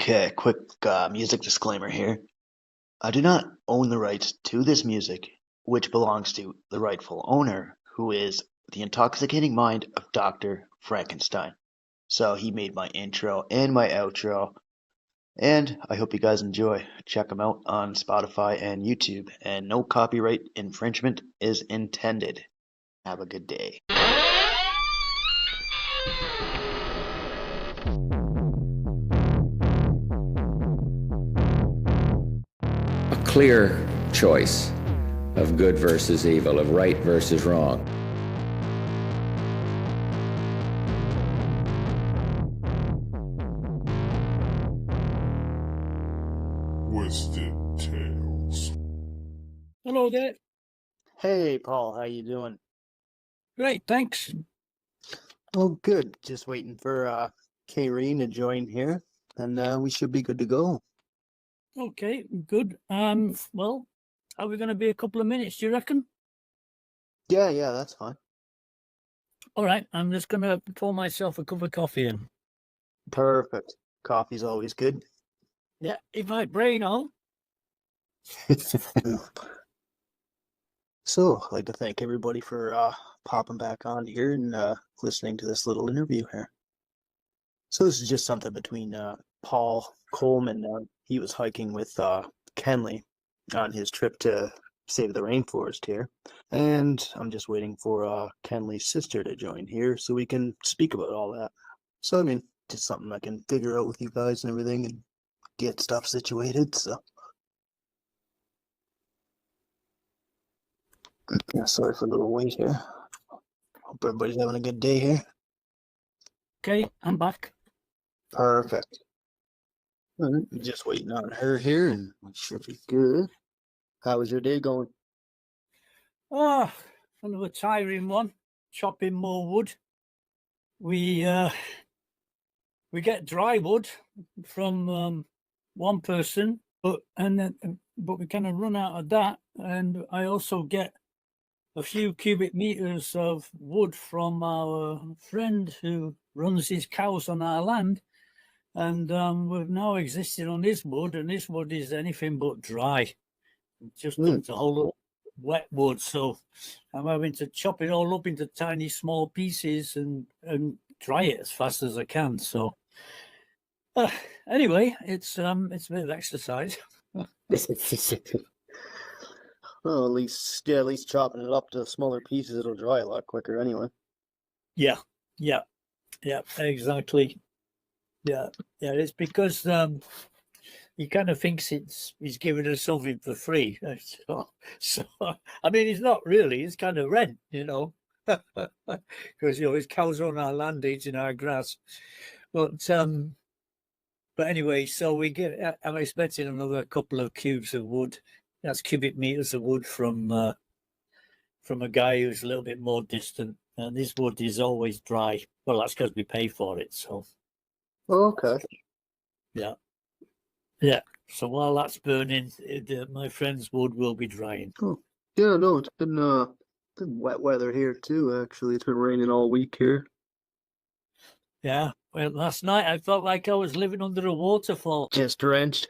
Okay, quick music disclaimer here. I do not own the rights to this music, which belongs to the rightful owner, who is the intoxicating mind of Dr. Frankenstein. So he made my intro and my outro, and I hope you guys enjoy. Check them out on Spotify and YouTube, and no copyright infringement is intended. Have a good day. A clear choice of good versus evil, of right versus wrong. Twisted Tales. Hello there. Hey, Paul, how you doing? Great, thanks. Oh, good. Just waiting for Kayreen to join here, and we should be good to go. Okay, good. Well, are we going to be a couple of minutes, do you reckon? Yeah, that's fine. All right, I'm just going to pour myself a cup of coffee in. Perfect. Coffee's always good. Yeah, if I brain on. So, I'd like to thank everybody for popping back on here and listening to this little interview here. So this is just something between Paul Coleman. He was hiking with Kenley on his trip to save the rainforest here. And I'm just waiting for Kenley's sister to join here so we can speak about all that. So, I mean, just something I can figure out with you guys and everything and get stuff situated, so. Yeah, sorry for the little wait here. Hope everybody's having a good day here. Okay, I'm back. Perfect. All right, just waiting on her here, and we should be good. How was your day going? Oh, another tiring one. Chopping more wood. We get dry wood from one person, but we kind of run out of that, and I also get a few cubic meters of wood from our friend who runs his cows on our land, and we've now existed on his wood, and his wood is anything but dry. Just dumped a whole lot of wet wood, so I'm having to chop it all up into tiny small pieces and dry it as fast as I can. So anyway, it's a bit of exercise. Well, at least chopping it up to smaller pieces, it'll dry a lot quicker anyway. Yeah, exactly. Yeah, it's because he kind of thinks he's giving us something for free. So I mean, it's not really. It's kind of rent, because his cows are on our land eating our grass. But anyway, so I'm expecting another couple of cubes of wood. That's cubic meters of wood from a guy who's a little bit more distant, and this wood is always dry. Well, that's because we pay for it. So. Oh, okay. Yeah. So while that's burning, my friend's wood will be drying. Oh, yeah. No, it's been wet weather here too. Actually, it's been raining all week here. Yeah. Well, last night I felt like I was living under a waterfall. Just drenched.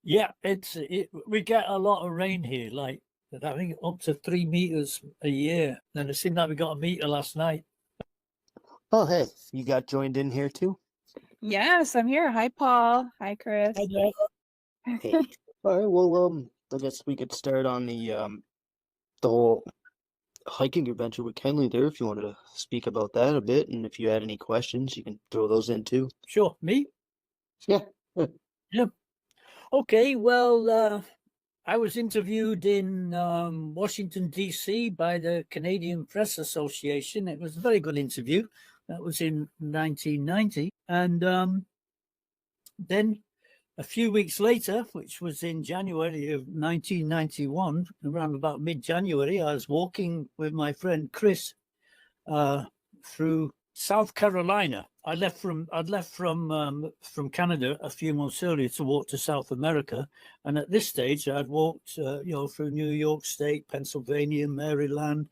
Yeah, we get a lot of rain here, like I think up to 3 meters a year, and it seemed like we got a meter last night. Oh, hey, you got joined in here too? Yes, I'm here. Hi, Paul. Hi, Chris. Hi there. Hey. All right. Well, I guess we could start on the whole hiking adventure with Kenley there. If you wanted to speak about that a bit, and if you had any questions, you can throw those in too. Sure. Me? Yeah. Yeah. Okay. Well, I was interviewed in Washington, D.C. by the Canadian Press Association. It was a very good interview. That was in 1990. And then a few weeks later, which was in January of 1991, around about mid-January, I was walking with my friend Chris through South Carolina. I'd left from Canada a few months earlier to walk to South America, and at this stage I'd walked through New York State, Pennsylvania, Maryland,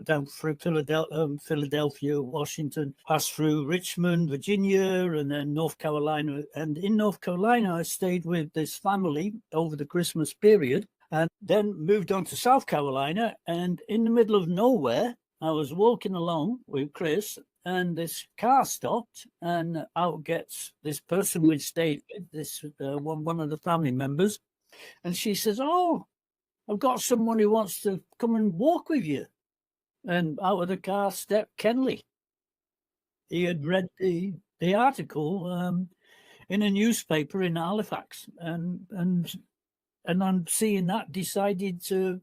down through Philadelphia, Washington, passed through Richmond, Virginia, and then North Carolina. And in North Carolina, I stayed with this family over the Christmas period, and then moved on to South Carolina. And in the middle of nowhere, I was walking along with Chris, and this car stopped, and out gets this person we'd stayed with, this one of the family members, and she says, "Oh, I've got someone who wants to come and walk with you." And out of the car stepped Kenley. He had read the article in a newspaper in Halifax, and I'm seeing that decided to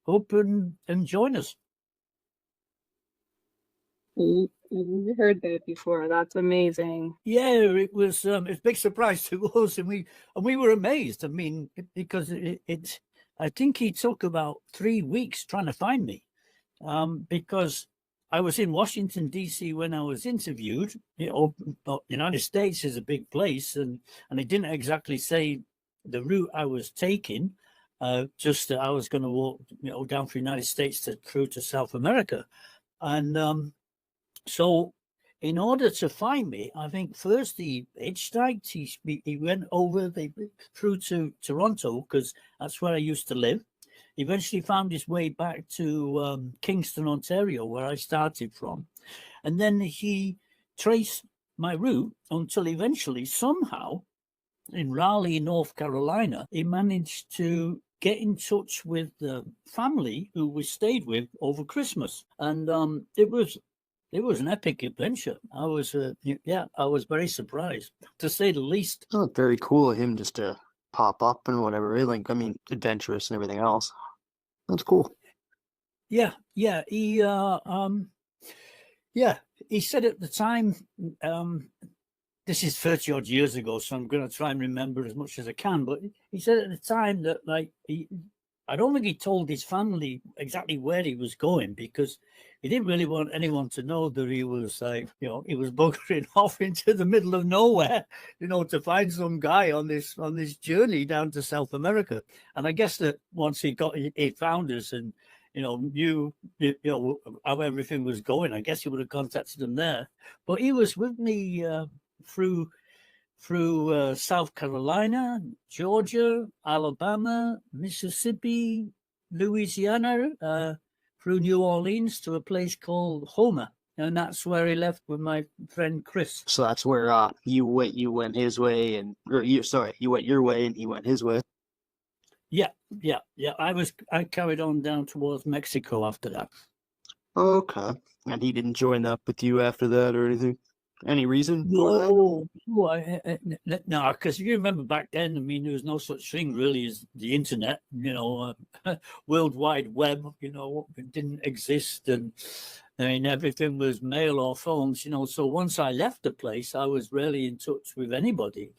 open and join us. You heard that before. That's amazing. Yeah, it was a big surprise to us, and we were amazed. I mean, because it I think he took about 3 weeks trying to find me, because I was in Washington D.C. when I was interviewed. But United States is a big place, and it didn't exactly say the route I was taking. Just that I was going to walk, down from the United States through to South America, and so in order to find me, I think first he hitchhiked. He went over through to Toronto, because that's where I used to live. He eventually found his way back to Kingston, Ontario, where I started from. And then he traced my route until eventually, somehow, in Raleigh, North Carolina, he managed to get in touch with the family who we stayed with over Christmas. And it was an epic adventure. I was very surprised, to say the least. Oh, very cool of him just to pop up and whatever. Like, I mean, adventurous and everything else. That's cool. Yeah. He said at the time, this is 30 odd years ago, so I'm going to try and remember as much as I can. But he said at the time that, like, I don't think he told his family exactly where he was going, because he didn't really want anyone to know that he was he was buggering off into the middle of nowhere, to find some guy on this journey down to South America. And I guess that once he found us and knew how everything was going, I guess he would have contacted him there. But he was with me through South Carolina, Georgia, Alabama, Mississippi, Louisiana, through New Orleans to a place called Homer, and that's where he left with my friend Chris. So that's where you went his way, you went your way and he went his way. Yeah. I carried on down towards Mexico after that. Okay, and he didn't join up with you after that or anything? Any reason? No, because you remember back then, I mean, there was no such thing really as the internet, World Wide Web, it didn't exist. And I mean, everything was mail or phones, so once I left the place, I was rarely in touch with anybody.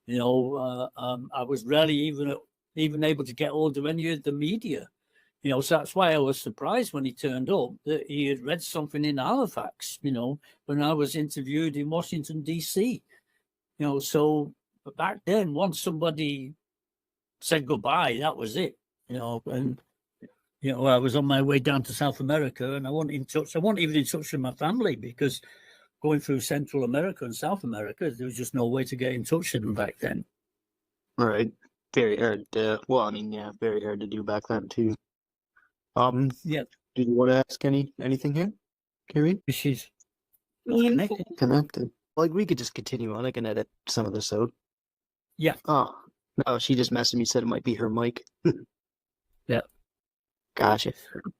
I was rarely even able to get hold of any of the media. So that's why I was surprised when he turned up that he had read something in Halifax, when I was interviewed in Washington, D.C. So back then, once somebody said goodbye, that was it, and, I was on my way down to South America, and I wasn't even in touch with my family, because going through Central America and South America, there was just no way to get in touch with them back then. Right. Very hard. Very hard to do back then, too. Yeah. Did you want to ask anything here, Carrie? She's connected. Like, we could just continue on. I can edit some of this out. Yeah. Oh, no, she just messaged me, said it might be her mic. Yeah. Gotcha.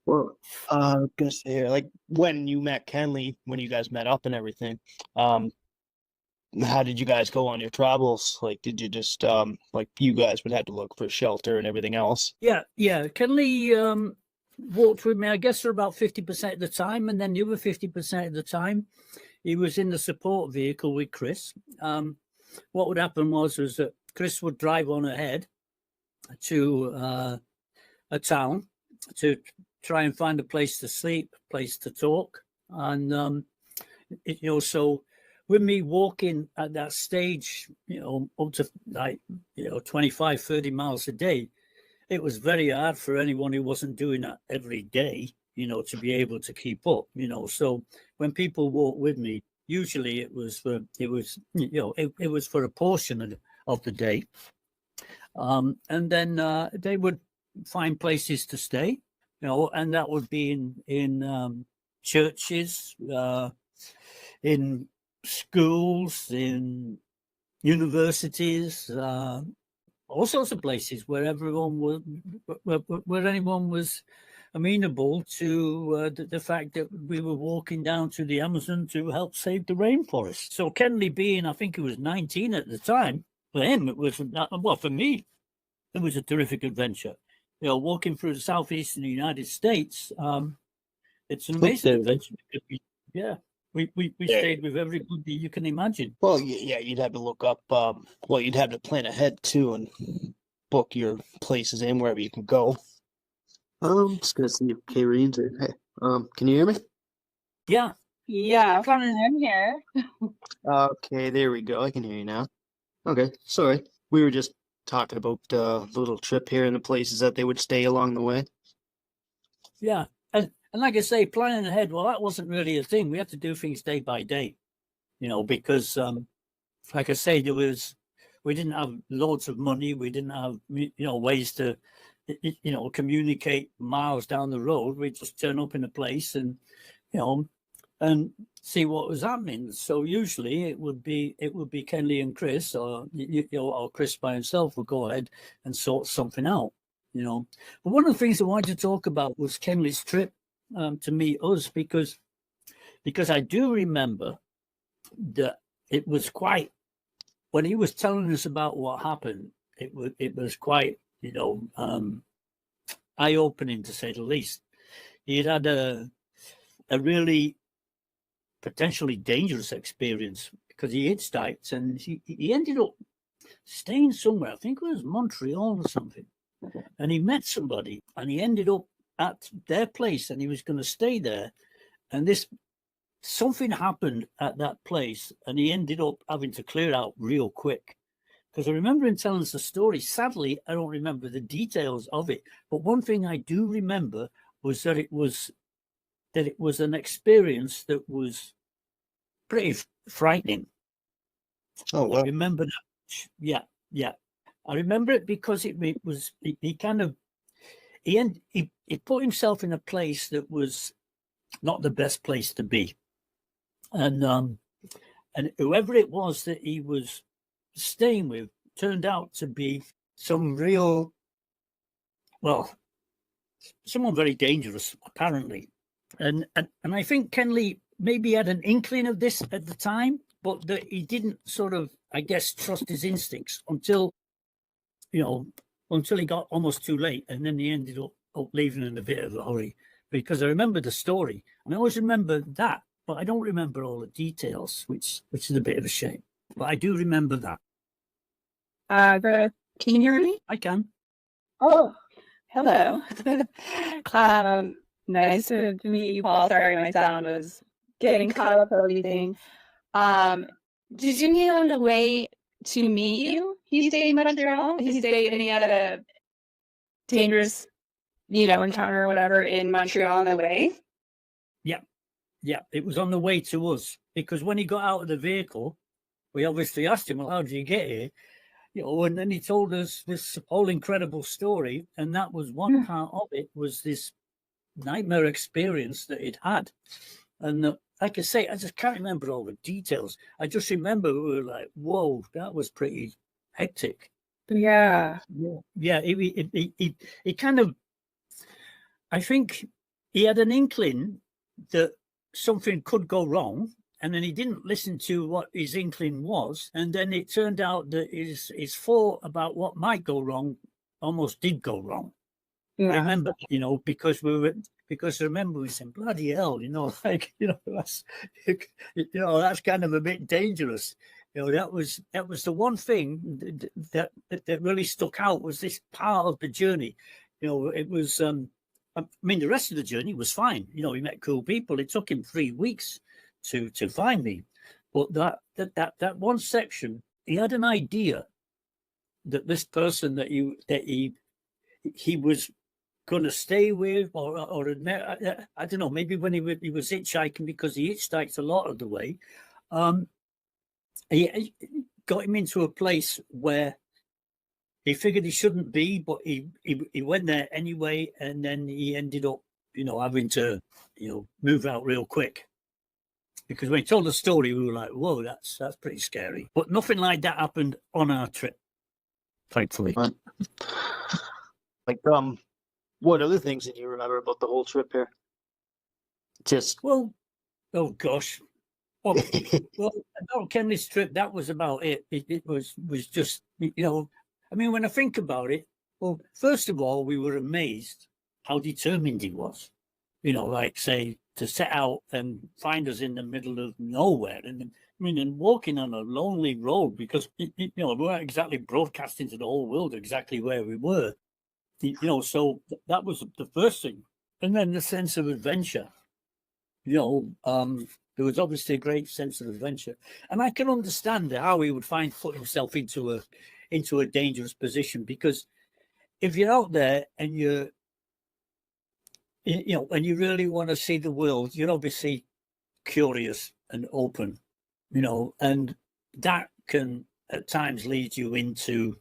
Well, gonna say, like, when you met Kenley, when you guys met up and everything, how did you guys go on your travels? Like, did you just, you guys would have to look for shelter and everything else? Yeah. Kenley walked with me, I guess, for about 50% of the time, and then the other 50% of the time, he was in the support vehicle with Chris. What would happen was that Chris would drive on ahead to a town to try and find a place to sleep, place to talk, and so with me walking at that stage, up to 25, 30 miles a day, it was very hard for anyone who wasn't doing that every day, to be able to keep up, So when people walk with me, usually it was for a portion of the day, and then they would find places to stay, and that would be in churches, in schools, in universities, all sorts of places where anyone was amenable to the fact that we were walking down to the Amazon to help save the rainforest. So Kenley being, I think he was 19 at the time, for him it was, well, for me, it was a terrific adventure. Walking through the southeastern United States, it's an amazing adventure. We stayed with everybody you can imagine. Well, yeah, you'd have to look up. You'd have to plan ahead too and book your places in wherever you can go. Just gonna see if Karen's in. Hey, can you hear me? Yeah. Yeah, I'm here. Okay, there we go. I can hear you now. Okay, sorry. We were just talking about the little trip here and the places that they would stay along the way. Yeah, and like I say, planning ahead. Well, that wasn't really a thing. We had to do things day by day, because, like I say, we didn't have loads of money. We didn't have, ways to, communicate miles down the road. We just turn up in a place and, and see what was happening. So usually it would be Kenley and Chris, or or Chris by himself would go ahead and sort something out. But one of the things I wanted to talk about was Kenley's trip to meet us, because I do remember that it was quite, when he was telling us about what happened, it was quite eye-opening, to say the least. He had a really potentially dangerous experience because he hitchhiked and he ended up staying somewhere. I think it was Montreal or something. And he met somebody and he ended up at their place and he was going to stay there. And something happened at that place and he ended up having to clear out real quick. Because I remember him telling us the story. Sadly, I don't remember the details of it. But one thing I do remember was that it was an experience that was pretty frightening. Oh, wow. I remember that. Yeah. I remember it because he put himself in a place that was not the best place to be, and whoever it was that he was staying with turned out to be someone very dangerous, apparently. And I think Kenley maybe had an inkling of this at the time, but that he didn't sort of, I guess, trust his instincts until he got almost too late, and then he ended up leaving in a bit of a hurry. Because I remember the story, and I always remember that, but I don't remember all the details, which is a bit of a shame. But I do remember that. Can you hear me? I can. Oh, hello. Nice to meet you, Paul. Sorry, my sound was getting caught up with everything. Did you need on the way to meet you? He stayed in Montreal? He stayed and he had a dangerous, encounter or whatever in Montreal on the way? Yeah, it was on the way to us, because when he got out of the vehicle, we obviously asked him, well, how did you get here? And then he told us this whole incredible story, and that was one part of it, was this nightmare experience that he'd had. And like I say, I just can't remember all the details. I just remember we were like, whoa, that was pretty hectic. Yeah. Yeah, he kind of, I think he had an inkling that something could go wrong, and then he didn't listen to what his inkling was, and then it turned out that his thought about what might go wrong almost did go wrong. Yeah. I remember, because I remember we said, bloody hell, that's kind of a bit dangerous. That was the one thing that really stuck out, was this part of the journey. It was, the rest of the journey was fine. We met cool people. It took him 3 weeks to find me, but that one section, he had an idea that this person that he was going to stay with, or I don't know, maybe when he was hitchhiking, because he hitchhiked a lot of the way, he got him into a place where he figured he shouldn't be, but he went there anyway, and then he ended up, having to, move out real quick. Because when he told the story, we were like, whoa, that's pretty scary. But nothing like that happened on our trip, thankfully. Like, what other things did you remember about the whole trip here? Well, oh gosh. Well, about Kenley's trip, that was about it. It was just, I mean, when I think about it, well, first of all, we were amazed how determined he was. Like, say, to set out and find us in the middle of nowhere. And walking on a lonely road, because, we weren't exactly broadcasting to the whole world exactly where we were. So that was the first thing. And then the sense of adventure. There was obviously a great sense of adventure. And I can understand how he would put himself into a dangerous position, because if you're out there and and you really want to see the world, you're obviously curious and open, and that can at times lead you into,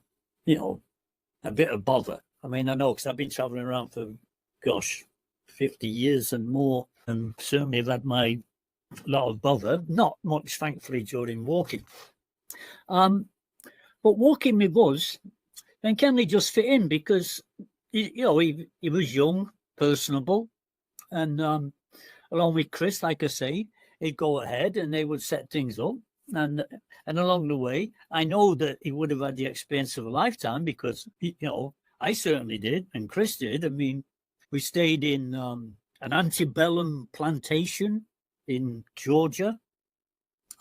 a bit of bother. I mean, I know, because I've been traveling around for, 50 years and more, and certainly I've had my lot of bother, not much, thankfully, during walking. But walking with us, and Kenley just fit in, because, he was young, personable, and along with Chris, like I say, he'd go ahead and they would set things up, and along the way, I know that he would have had the experience of a lifetime, because I certainly did, and Chris did. I mean, we stayed in an antebellum plantation in Georgia,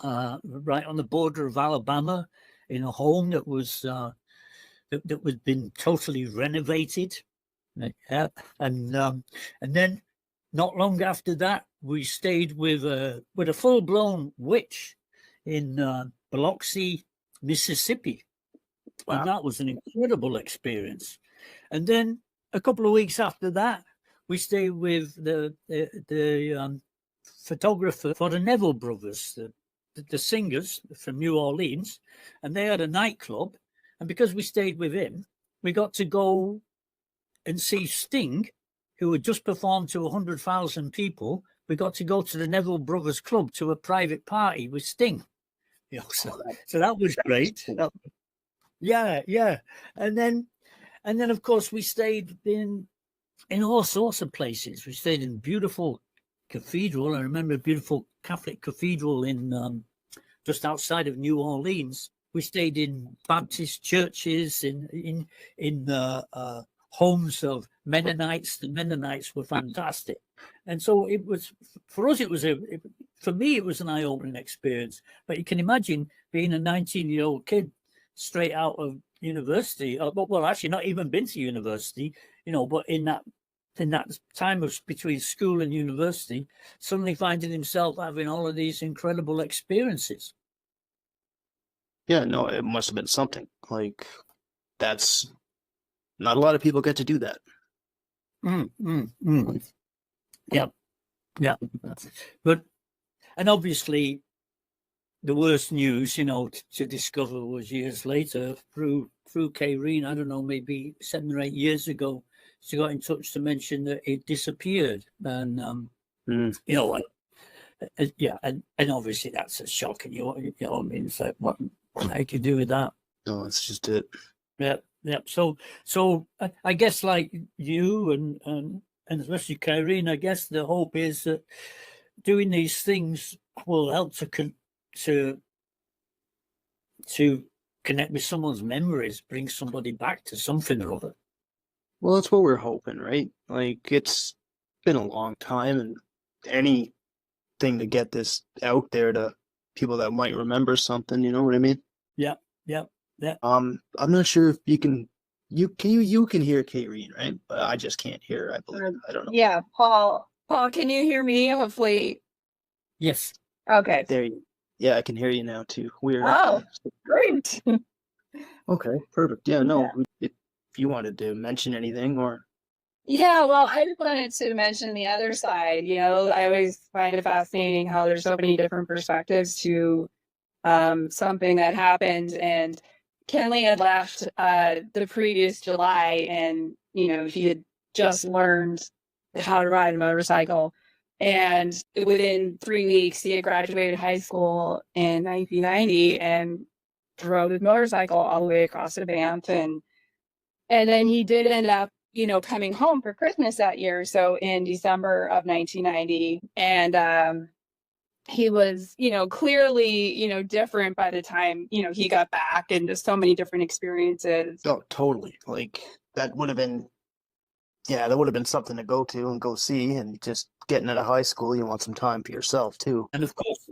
right on the border of Alabama, in a home that was that was been totally renovated. Yeah, and then not long after that, we stayed with a full-blown witch in Biloxi, Mississippi. Wow. And that was an incredible experience. And then a couple of weeks after that, we stayed with the photographer for the Neville Brothers, the singers from New Orleans, and they had a nightclub. And because we stayed with him, we got to go and see Sting, who had just performed to 100,000 people. We got to go to the Neville Brothers Club to a private party with Sting. So that was great. Yeah. And then of course we stayed in all sorts of places. We stayed in beautiful cathedral. I remember a beautiful Catholic cathedral in just outside of New Orleans. We stayed in Baptist churches, in homes of Mennonites. The Mennonites were fantastic. And so it was, for us, for me, it was an eye-opening experience. But you can imagine being a 19-year-old kid straight out of university, well, actually not even been to university, but in that time of between school and university, suddenly finding himself having all of these incredible experiences. Yeah, no, it must have been something. Like, that's not a lot of people get to do that. Yeah. But, and obviously, the worst news, to discover was years later through Kayreen. I don't know, maybe 7 or 8 years ago, she got in touch to mention that it disappeared, and and obviously that's a shock. And I mean, it's like, what can you do with that? No, that's just it. Yeah. So I guess, like you and especially Kayreen, I guess the hope is that doing these things will help to connect with someone's memories, bring somebody back to something or other. Well, that's what we're hoping, right? Like, it's been a long time, and anything to get this out there to people that might remember something, you know what I mean? Yeah. I'm not sure if you can hear Kayreen, right? But I just can't hear her, I believe. I don't know. Yeah, Paul, can you hear me? Hopefully. Yes. Okay. There you. Yeah, I can hear you now too. Weird. Oh, great. Okay, perfect. Yeah, no. If you wanted to mention anything, or Yeah, well, I just wanted to mention the other side. I always find it fascinating how there's so many different perspectives to something that happened. And Kenley had left the previous July, and he had just learned how to ride a motorcycle. And within 3 weeks, he had graduated high school in 1990 and rode his motorcycle all the way across the Banff. And then he did end up, coming home for Christmas that year. So in December of 1990, and he was, clearly, different by the time, he got back, and just so many different experiences. Oh, totally. Like that would have been, yeah, that would have been something to go to and go see. And just getting out of high school, you want some time for yourself too. And of course,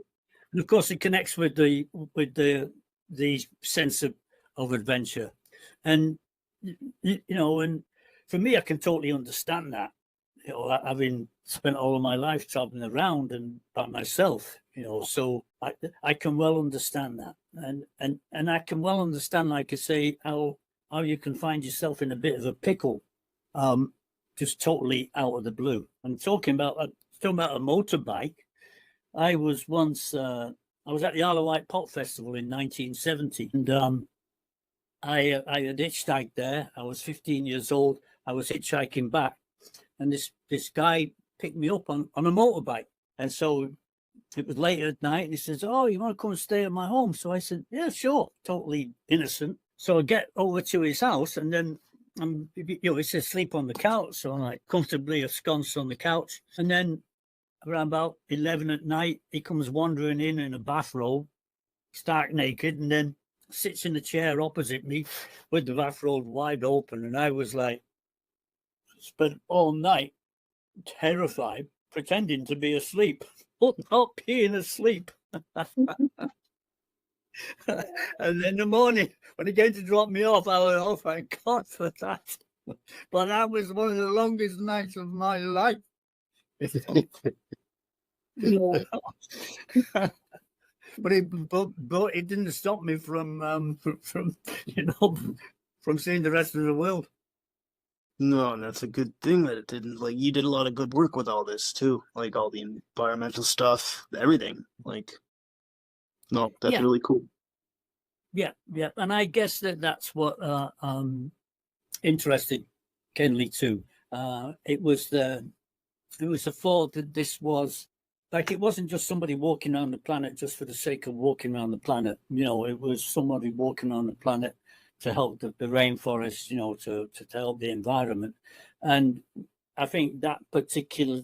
it connects with the sense of adventure, and and for me, I can totally understand that. Having spent all of my life traveling around and by myself, so I can well understand that, and I can well understand, like I say, how you can find yourself in a bit of a pickle, just totally out of the blue. And talking about a motorbike, I was once I was at the Isle of Wight Pop Festival in 1970, and I had hitchhiked there. I was 15 years old. I was hitchhiking back, and this guy picked me up on a motorbike. And so it was late at night, and he says, "Oh, you want to come and stay at my home?" So I said, "Yeah, sure," totally innocent. So I get over to his house, and then he says, "Sleep on the couch." So I'm like comfortably ensconced on the couch. And then around about 11 at night, he comes wandering in a bathrobe, stark naked, and then sits in the chair opposite me with the bathrobe wide open. And I was like, spent all night terrified, pretending to be asleep, but not being asleep. And then in the morning, when he came to drop me off, I went, "Oh, thank God for that." But that was one of the longest nights of my life. But it didn't stop me from seeing the rest of the world. No, and that's a good thing that it didn't. Like, you did a lot of good work with all this too, like all the environmental stuff, everything. Like, no, that's really cool. Yeah, and I guess that's what interested Kenley too. It was the thought that this was like, it wasn't just somebody walking around the planet just for the sake of walking around the planet. It was somebody walking on the planet to help the rainforest, to help the environment. And I think that particular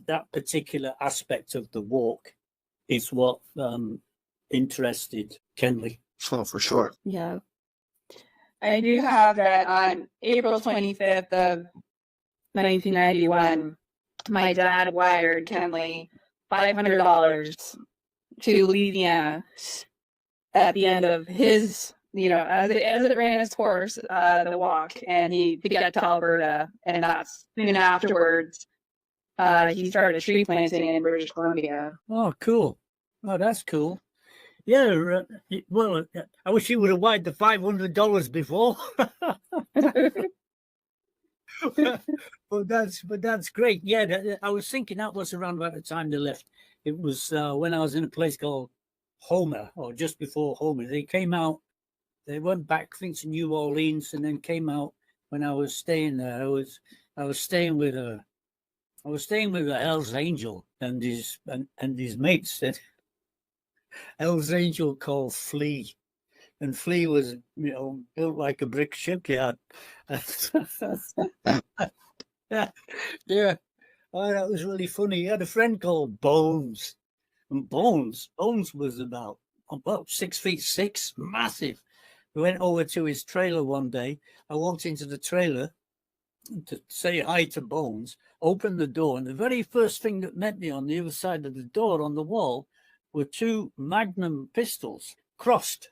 aspect of the walk is what interested Kenley. Oh, for sure. Yeah. I do have that on April 25th of 1991, my dad wired Kenley $500 to Louisiana at the end of his, as it ran its course, the walk, and to get to Alberta. And that's soon afterwards, he started tree planting in British Columbia. Oh, cool. Oh, that's cool. Yeah, well, I wish you would have wired the $500 before. But that's great. Yeah, I was thinking that was around about the time they left. It was when I was in a place called Homer, or just before Homer. They came out. They went back, I think, to New Orleans, and then came out when I was staying there. I was staying with a Hell's Angel and his mates. That Hell's Angel called Flea. And Flea was, built like a brick shipyard. Yeah. Oh, that was really funny. He had a friend called Bones. And Bones was about 6'6", massive. We went over to his trailer one day. I walked into the trailer to say hi to Bones, opened the door, and the very first thing that met me on the other side of the door on the wall were two Magnum pistols crossed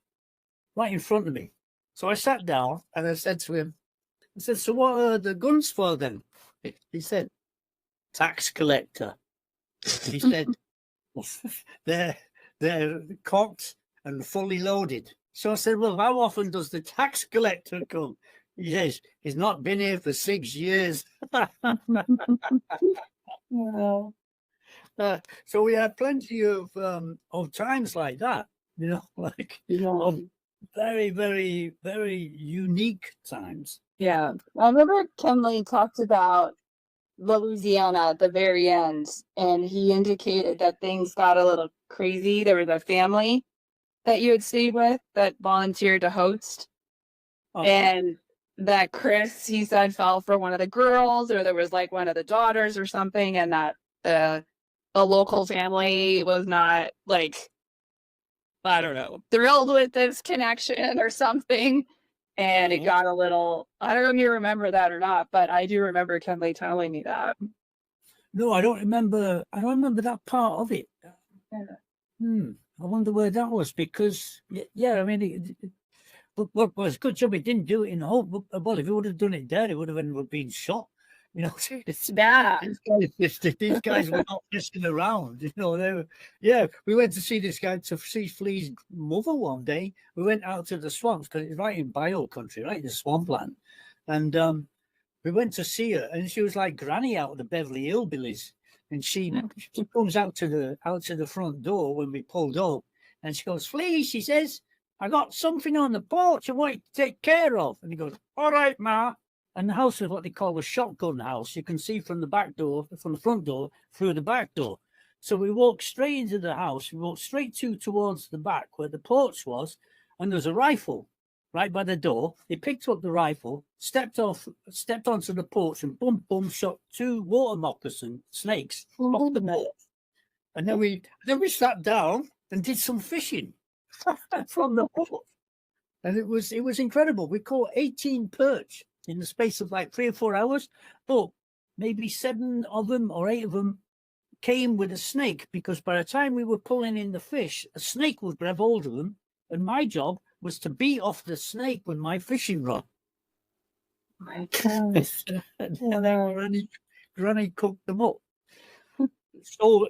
right in front of me. So I sat down and I said to him, "So what are the guns for then?" He said, "Tax collector." He said, they're cocked and fully loaded. So I said, "Well, how often does the tax collector come?" He says, he's not been here for 6 years. Well, So we had plenty of times like that, like of very, very, very unique times. yeah. I remember Kenley talked about Louisiana at the very end, and he indicated that things got a little crazy. There was a family that you had stayed with that volunteered to host, and that Chris, he said, fell for one of the girls, or there was like one of the daughters or something, and that the local family was not like, I don't know, thrilled with this connection or something. And it got a little, I don't know if you remember that or not, but I do remember Kenley telling me that. No, I don't remember that part of it. I wonder where that was, because I mean, well, it's a good job it didn't do it in Hope. Well, if it would have done it there, it would have ended up being shot. It's bad. These guys were not messing around. They were. Yeah, we went to see this guy, to see Flea's mother one day. We went out to the swamps because it's right in bio country, right, the swampland, and we went to see her, and she was like Granny out of the Beverly Hillbillies, and she comes out to the front door when we pulled up, and she goes, "Flea," she says, "I got something on the porch I want you to take care of." And he goes, "All right, Ma." And the house is what they call a shotgun house. You can see from the back door, from the front door, through the back door. So we walked straight into the house. We walked straight towards the back where the porch was, and there was a rifle right by the door. He picked up the rifle, stepped onto the porch, and boom, boom, shot 2 water moccasin snakes off the porch. And then we sat down and did some fishing from the porch. And it was incredible. We caught 18 perch in the space of like 3 or 4 hours, but maybe 7 of them or 8 of them came with a snake, because by the time we were pulling in the fish, a snake would grab hold of them, and my job was to beat off the snake with my fishing rod. My God. And then Granny cooked them up. So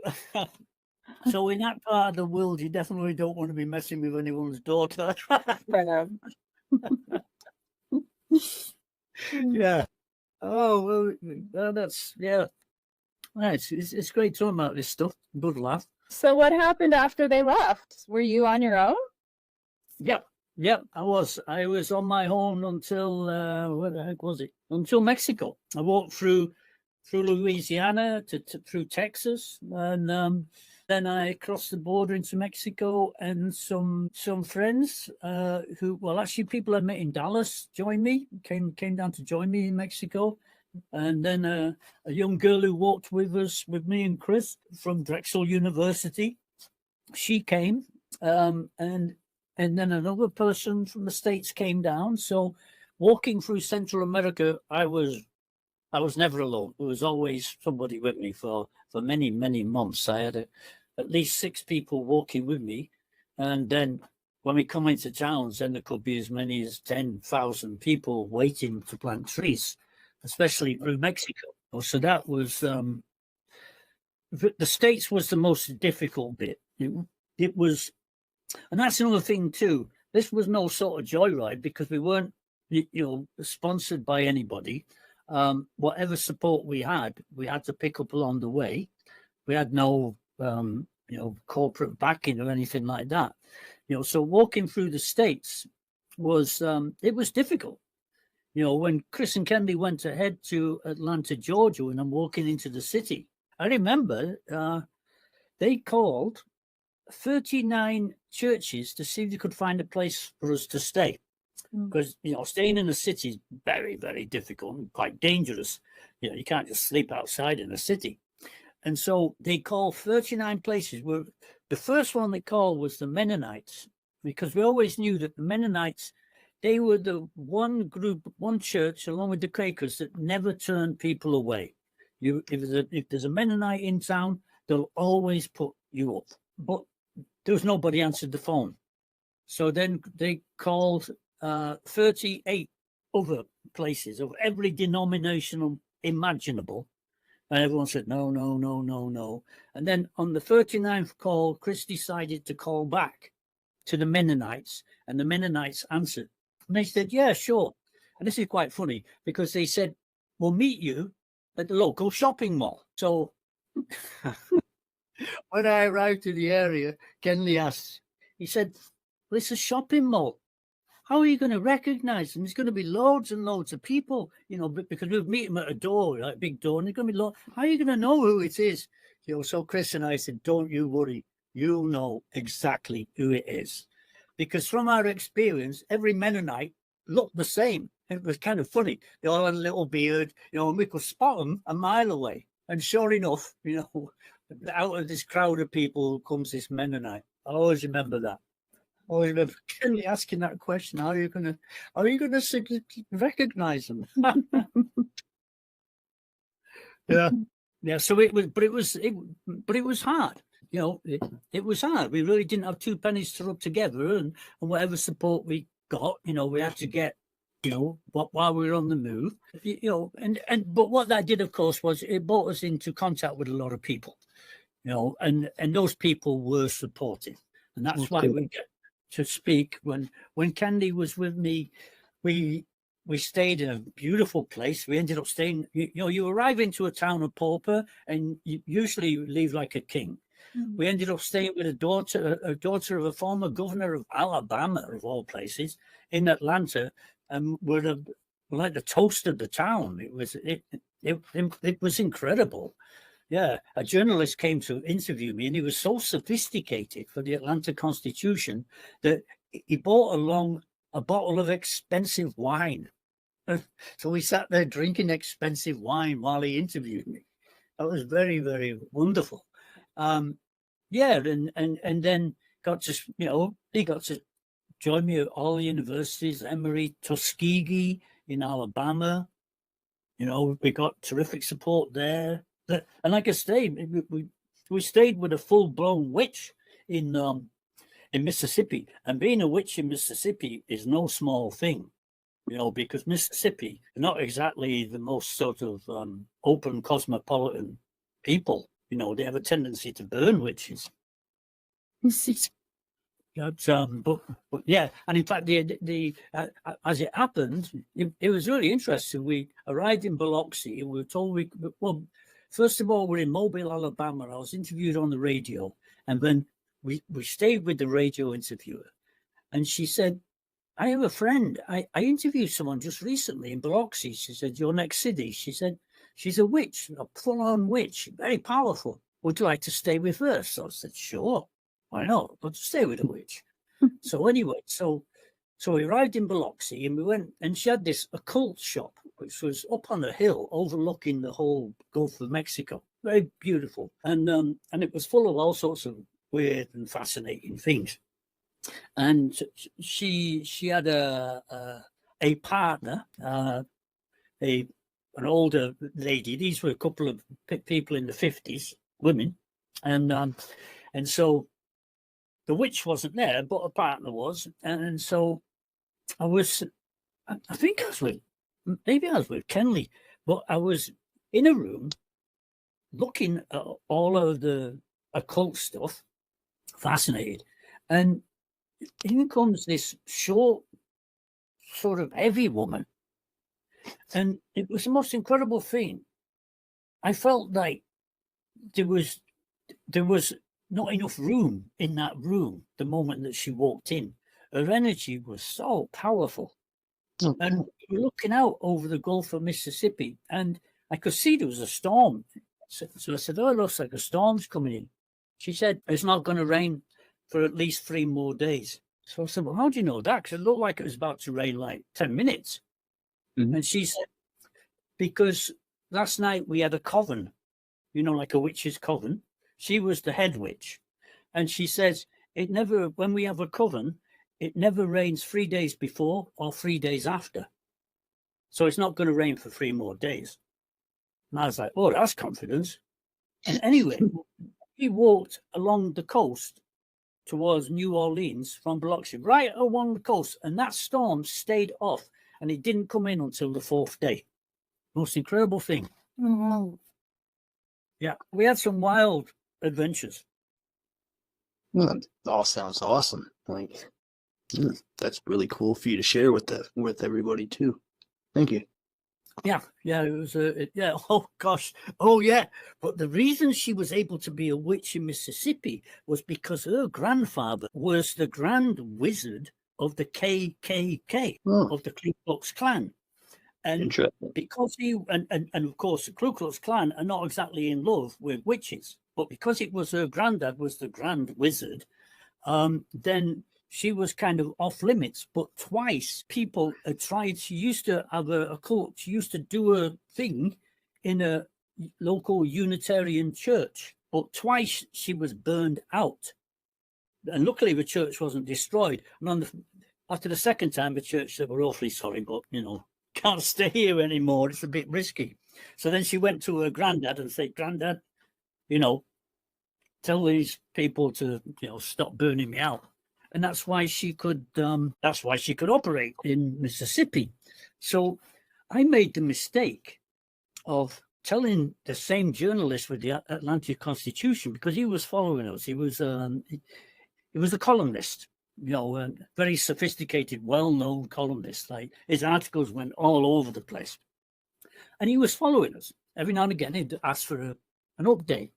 in that part of the world, you definitely don't want to be messing with anyone's daughter. Yeah. Oh, well, that's, yeah. It's great talking about this stuff. Good laugh. So what happened after they left? Were you on your own? Yep, I was on my own until, where the heck was it? Until Mexico. I walked through Louisiana through Texas, and then I crossed the border into Mexico, and some friends who, well, actually people I met in Dallas joined me, came down to join me in Mexico. And then a young girl who walked with me and Chris from Drexel University, she came, and then another person from the States came down. So walking through Central America, I was never alone. There was always somebody with me for many, many months. I had at least 6 people walking with me. And then when we come into towns, then there could be as many as 10,000 people waiting to plant trees, especially through Mexico. So that was, the States was the most difficult bit. It was, and that's another thing too. This was no sort of joyride, because we weren't, sponsored by anybody. Whatever support we had to pick up along the way. We had no, corporate backing or anything like that. So walking through the States was, it was difficult. When Chris and Kenley went ahead to Atlanta, Georgia, and I'm walking into the city, I remember they called 39 churches to see if they could find a place for us to stay. Because, staying in the city is very, very difficult and quite dangerous. You can't just sleep outside in the city. And so they called 39 places. The first one they called was the Mennonites, because we always knew that the Mennonites, they were the one church, along with the Quakers, that never turned people away. If there's a Mennonite in town, they'll always put you up. But there was nobody answered the phone. So then they called 38 other places of every denomination imaginable. And everyone said, no, no, no, no, no. And then on the 39th call, Chris decided to call back to the Mennonites, and the Mennonites answered. And they said, yeah, sure. And this is quite funny because they said, we'll meet you at the local shopping mall. So when I arrived to the area, Kenley asked, he said, well, it's a shopping mall. How are you going to recognize them? There's going to be loads and loads of people, because we'll meet them at a door, like a big door, and there's going to be how are you going to know who it is? So Chris and I said, don't you worry. You'll know exactly who it is. Because from our experience, every Mennonite looked the same. It was kind of funny. They all had a little beard, and we could spot them a mile away. And sure enough, out of this crowd of people comes this Mennonite. I always remember that. I always remember Kenley asking that question: How are you going to recognize them? yeah. So it was hard. It was hard. We really didn't have two pennies to rub together, and whatever support we got, we had to get, while we were on the move, but what that did, of course, was it brought us into contact with a lot of people, and those people were supportive, and that's why we get to speak. When Kenley was with me, we stayed in a beautiful place. We ended up staying, you arrive into a town of pauper, and you usually leave like a king. We ended up staying with a daughter of a former governor of Alabama, of all places, in Atlanta, and we're like the toast of the town. It was incredible. Yeah, a journalist came to interview me, and he was so sophisticated for the Atlanta Constitution that he brought along a bottle of expensive wine. So we sat there drinking expensive wine while he interviewed me. That was very, very wonderful. And then got to, he got to join me at all the universities, Emory, Tuskegee in Alabama. We got terrific support there. And like I say, we stayed with a full-blown witch in Mississippi. And being a witch in Mississippi is no small thing, because Mississippi are not exactly the most sort of open, cosmopolitan people. They have a tendency to burn witches. But yeah, and in fact, as it happened, it was really interesting. We arrived in Biloxi, and we were told first of all, we're in Mobile, Alabama. I was interviewed on the radio, and then we stayed with the radio interviewer, and she said, I have a friend. I interviewed someone just recently in Biloxi. She said, your next city. She said, she's a witch, a full-on witch, very powerful. Would you like to stay with her? So I said, sure, why not? But to stay with a witch. So anyway, so we arrived in Biloxi, and we went, and she had this occult shop, which was up on a hill overlooking the whole Gulf of Mexico. Very beautiful. And it was full of all sorts of weird and fascinating things. And she had a partner, an older lady. These were a couple of people in the 50s, women, and so the witch wasn't there, but a partner was, and so I think I was with Kenley, but I was in a room looking at all of the occult stuff, fascinated, and in comes this short, sort of heavy woman, and it was the most incredible thing. I felt like there was not enough room in that room the moment that she walked in. Her energy was so powerful. Okay. And we were looking out over the Gulf of Mississippi, and I could see there was a storm. So I said, it looks like a storm's coming in. She said, it's not going to rain for at least 3 more days. So I said, well, how do you know that? Because it looked like it was about to rain like 10 minutes. Mm-hmm. And she said, because last night we had a coven, like a witch's coven. She was the head witch. And she says, when we have a coven, it never rains 3 days before or 3 days after. So it's not going to rain for 3 more days. And I was like, oh, that's confidence. And anyway, we walked along the coast towards New Orleans from Biloxi, right along the coast. And that storm stayed off, and it didn't come in until the 4th day. Most incredible thing. Mm-hmm. Yeah, we had some wild adventures. Well, that all sounds awesome. Like, that's really cool for you to share with everybody too. Thank you. Yeah, it was yeah. Oh gosh, yeah. But the reason she was able to be a witch in Mississippi was because her grandfather was the Grand Wizard of the KKK, Oh, of the Ku Klux Klan, and interesting. because he and of course the Ku Klux Klan are not exactly in love with witches, but because it was her granddad was the Grand Wizard, then she was kind of off limits. But twice people had tried. She used to have a cult. She used to do a thing in a local Unitarian church, but twice she was burned out. And luckily the church wasn't destroyed. And after the second time, the church said, "We're awfully sorry, but can't stay here anymore. It's a bit risky." So then she went to her granddad and said, "Granddad, tell these people to stop burning me out." And that's why she could operate in Mississippi. So I made the mistake of telling the same journalist with the Atlanta Constitution, because he was following us. He was a columnist, a very sophisticated, well-known columnist. Like, his articles went all over the place, and he was following us. Every now and again he'd ask for an update.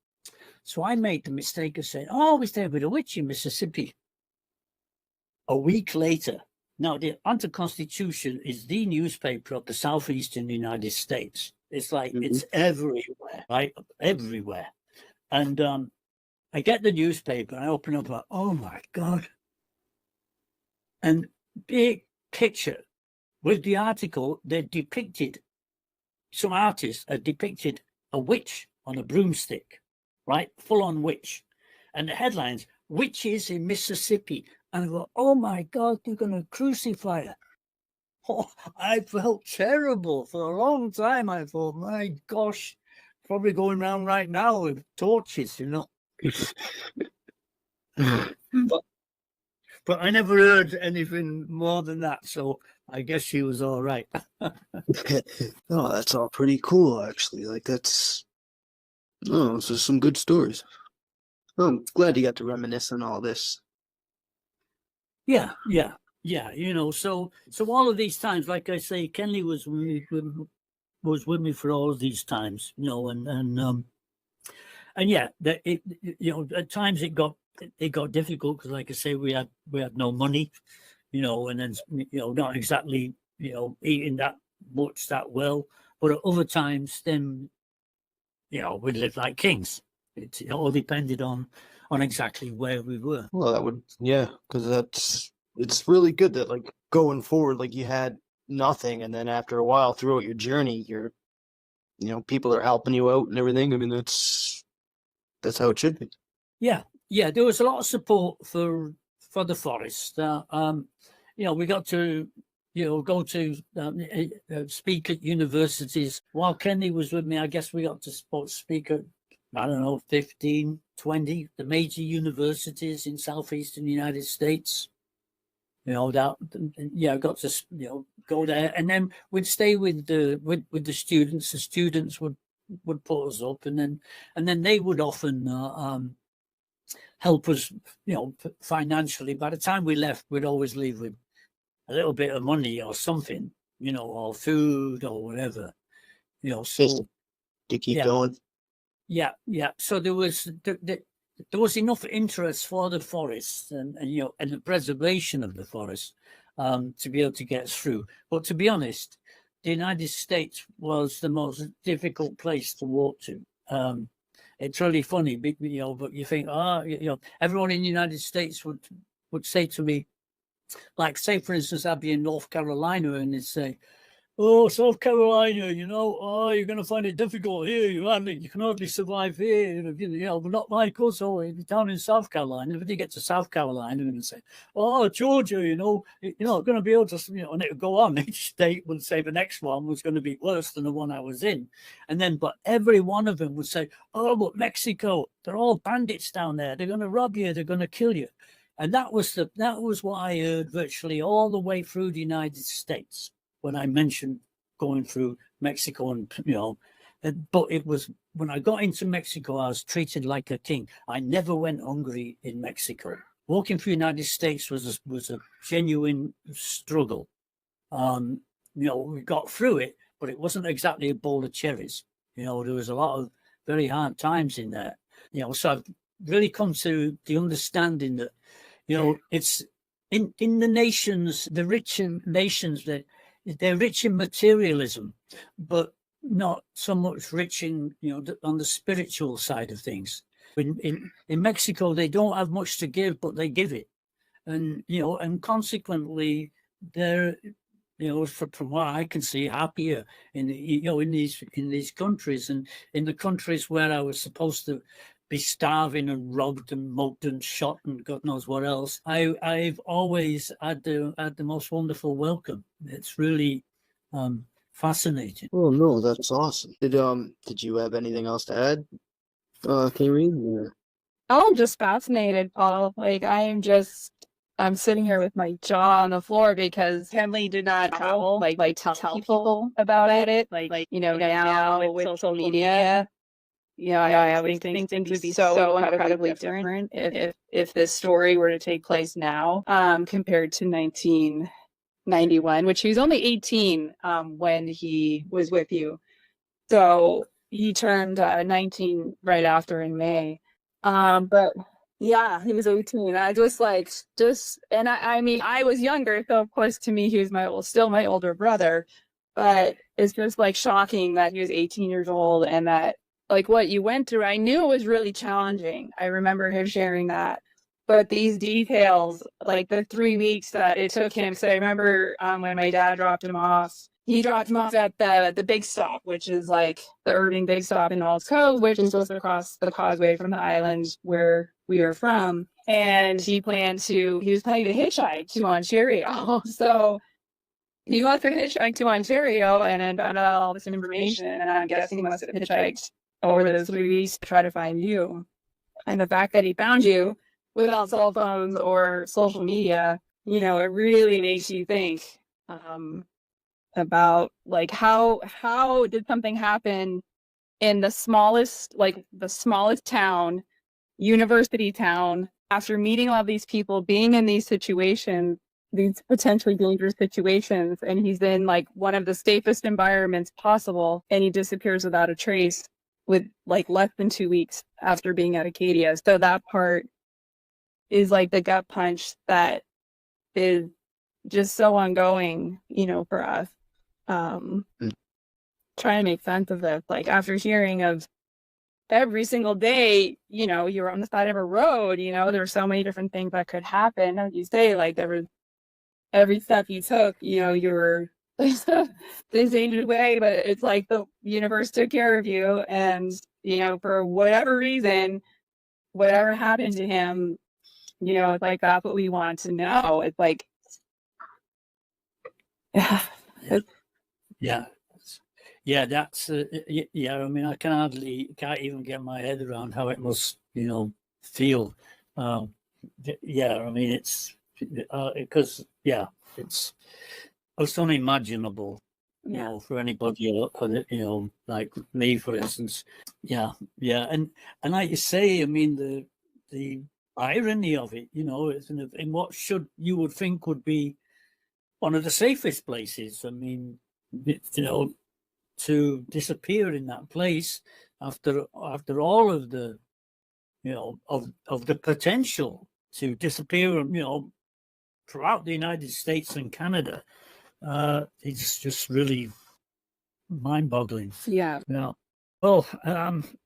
So I made the mistake of saying, "Oh, we stayed with a witch in Mississippi." A week later, now the Anti-Constitution is the newspaper of the southeastern United States. It's like it's everywhere, right? Everywhere. And I get the newspaper, I open up, like, oh my God. And big picture with the article, some artists had depicted a witch on a broomstick, right? Full on witch. And the headlines, "Witches in Mississippi." And I thought, oh my God, they're going to crucify her. Oh, I felt terrible for a long time. I thought, my gosh, probably going around right now with torches, But I never heard anything more than that. So I guess she was all right. Oh, that's all pretty cool, actually. Like, those are some good stories. Oh, I'm glad you got to reminisce on all this. Yeah. So all of these times, like I say, Kenley was with me for all of these times, and yeah, at times it got difficult because, like I say, we had no money, and then not exactly eating that much that well, but at other times then we lived like kings. It all depended on exactly where we were. Well, because it's really good that, like, going forward, like, you had nothing, and then after a while throughout your journey, people are helping you out and everything. I mean, that's how it should be. Yeah, there was a lot of support for the forest. We got to go to speak at universities. While Kenley was with me, I guess we got to speak at, I don't know, 15, 20, the major universities in southeastern United States. Got to go there, and then we'd stay with the students. The students would put us up, and then they would often help us, financially. By the time we left, we'd always leave with a little bit of money or something, or food or whatever, so to keep going. Yeah. So there was enough interest for the forest and the preservation of the forest to be able to get through. But to be honest, the United States was the most difficult place to walk to. It's really funny, but you think, everyone in the United States would say to me, like, say for instance, I'd be in North Carolina and they'd say, "Oh, South Carolina, you're going to find it difficult here. You can hardly survive here. Not like us, down in South Carolina." If you get to South Carolina and say, "Oh, Georgia, going to be able to," and it would go on. Each state would say the next one was going to be worse than the one I was in. And then, but every one of them would say, "Oh, but Mexico, they're all bandits down there. They're going to rob you. They're going to kill you." And that was what I heard virtually all the way through the United States when I mentioned going through Mexico, but it was when I got into Mexico, I was treated like a king. I never went hungry in Mexico. Walking through the United States was a genuine struggle. we got through it, but it wasn't exactly a bowl of cherries. There was a lot of very hard times in there. So I've really come to the understanding that, it's in the nations, the rich nations, that they're rich in materialism, but not so much rich in, on the spiritual side of things. In Mexico, they don't have much to give, but they give it. And, and consequently, they're, from what I can see, happier in these countries, and in the countries where I was supposed to be starving and robbed and mugged and shot and God knows what else. I've always had the most wonderful welcome. It's really fascinating. Oh no, that's awesome. Did you have anything else to add, Kayleen? I'm just fascinated, Paul. Like, I'm sitting here with my jaw on the floor because Kenley did not travel, tell people about it. Now with social media, I would think things would be so incredibly different if this story were to take place now, compared to 1991, which he was only 18 when he was with you. So he turned 19 right after in May. But yeah, he was 18. I and I mean, I was younger, so of course to me he was still my older brother. But it's just shocking that he was 18 years old, and that what you went through, I knew it was really challenging. I remember him sharing that. But these details, the 3 weeks that it took him, so I remember when my dad dropped him off, he dropped him off at the big stop, which is the Irving big stop in Falls Cove, which is just across the causeway from the island where we are from. And he was planning to hitchhike to Ontario. So he went to hitchhike to Ontario and then found out all this information. And I'm guessing he must have hitchhiked over those 3 weeks to try to find you. And the fact that he found you without cell phones or social media, it really makes you think about how did something happen in the smallest town, university town, after meeting all these people, being in these situations, these potentially dangerous situations, and he's in one of the safest environments possible, and he disappears without a trace with less than 2 weeks after being at Acadia. So that part is the gut punch that is just so ongoing, for us. Trying to make sense of this, after hearing of every single day, you were on the side of a road, there were so many different things that could happen. As you say, there was every step you took, you were this dangerous way, but it's the universe took care of you, and for whatever reason, whatever happened to him, it's that's what we want to know. It's yeah, that's yeah. I mean, I can't even get my head around how it must, feel. Yeah, I mean, it's because it's unimaginable, for anybody, like me, for instance. Yeah, and like you say, I mean, the irony of it, is in what you would think would be one of the safest places. I mean, to disappear in that place after all of the, of the potential to disappear, throughout the United States and Canada, it's just really mind-boggling. Yeah. Well,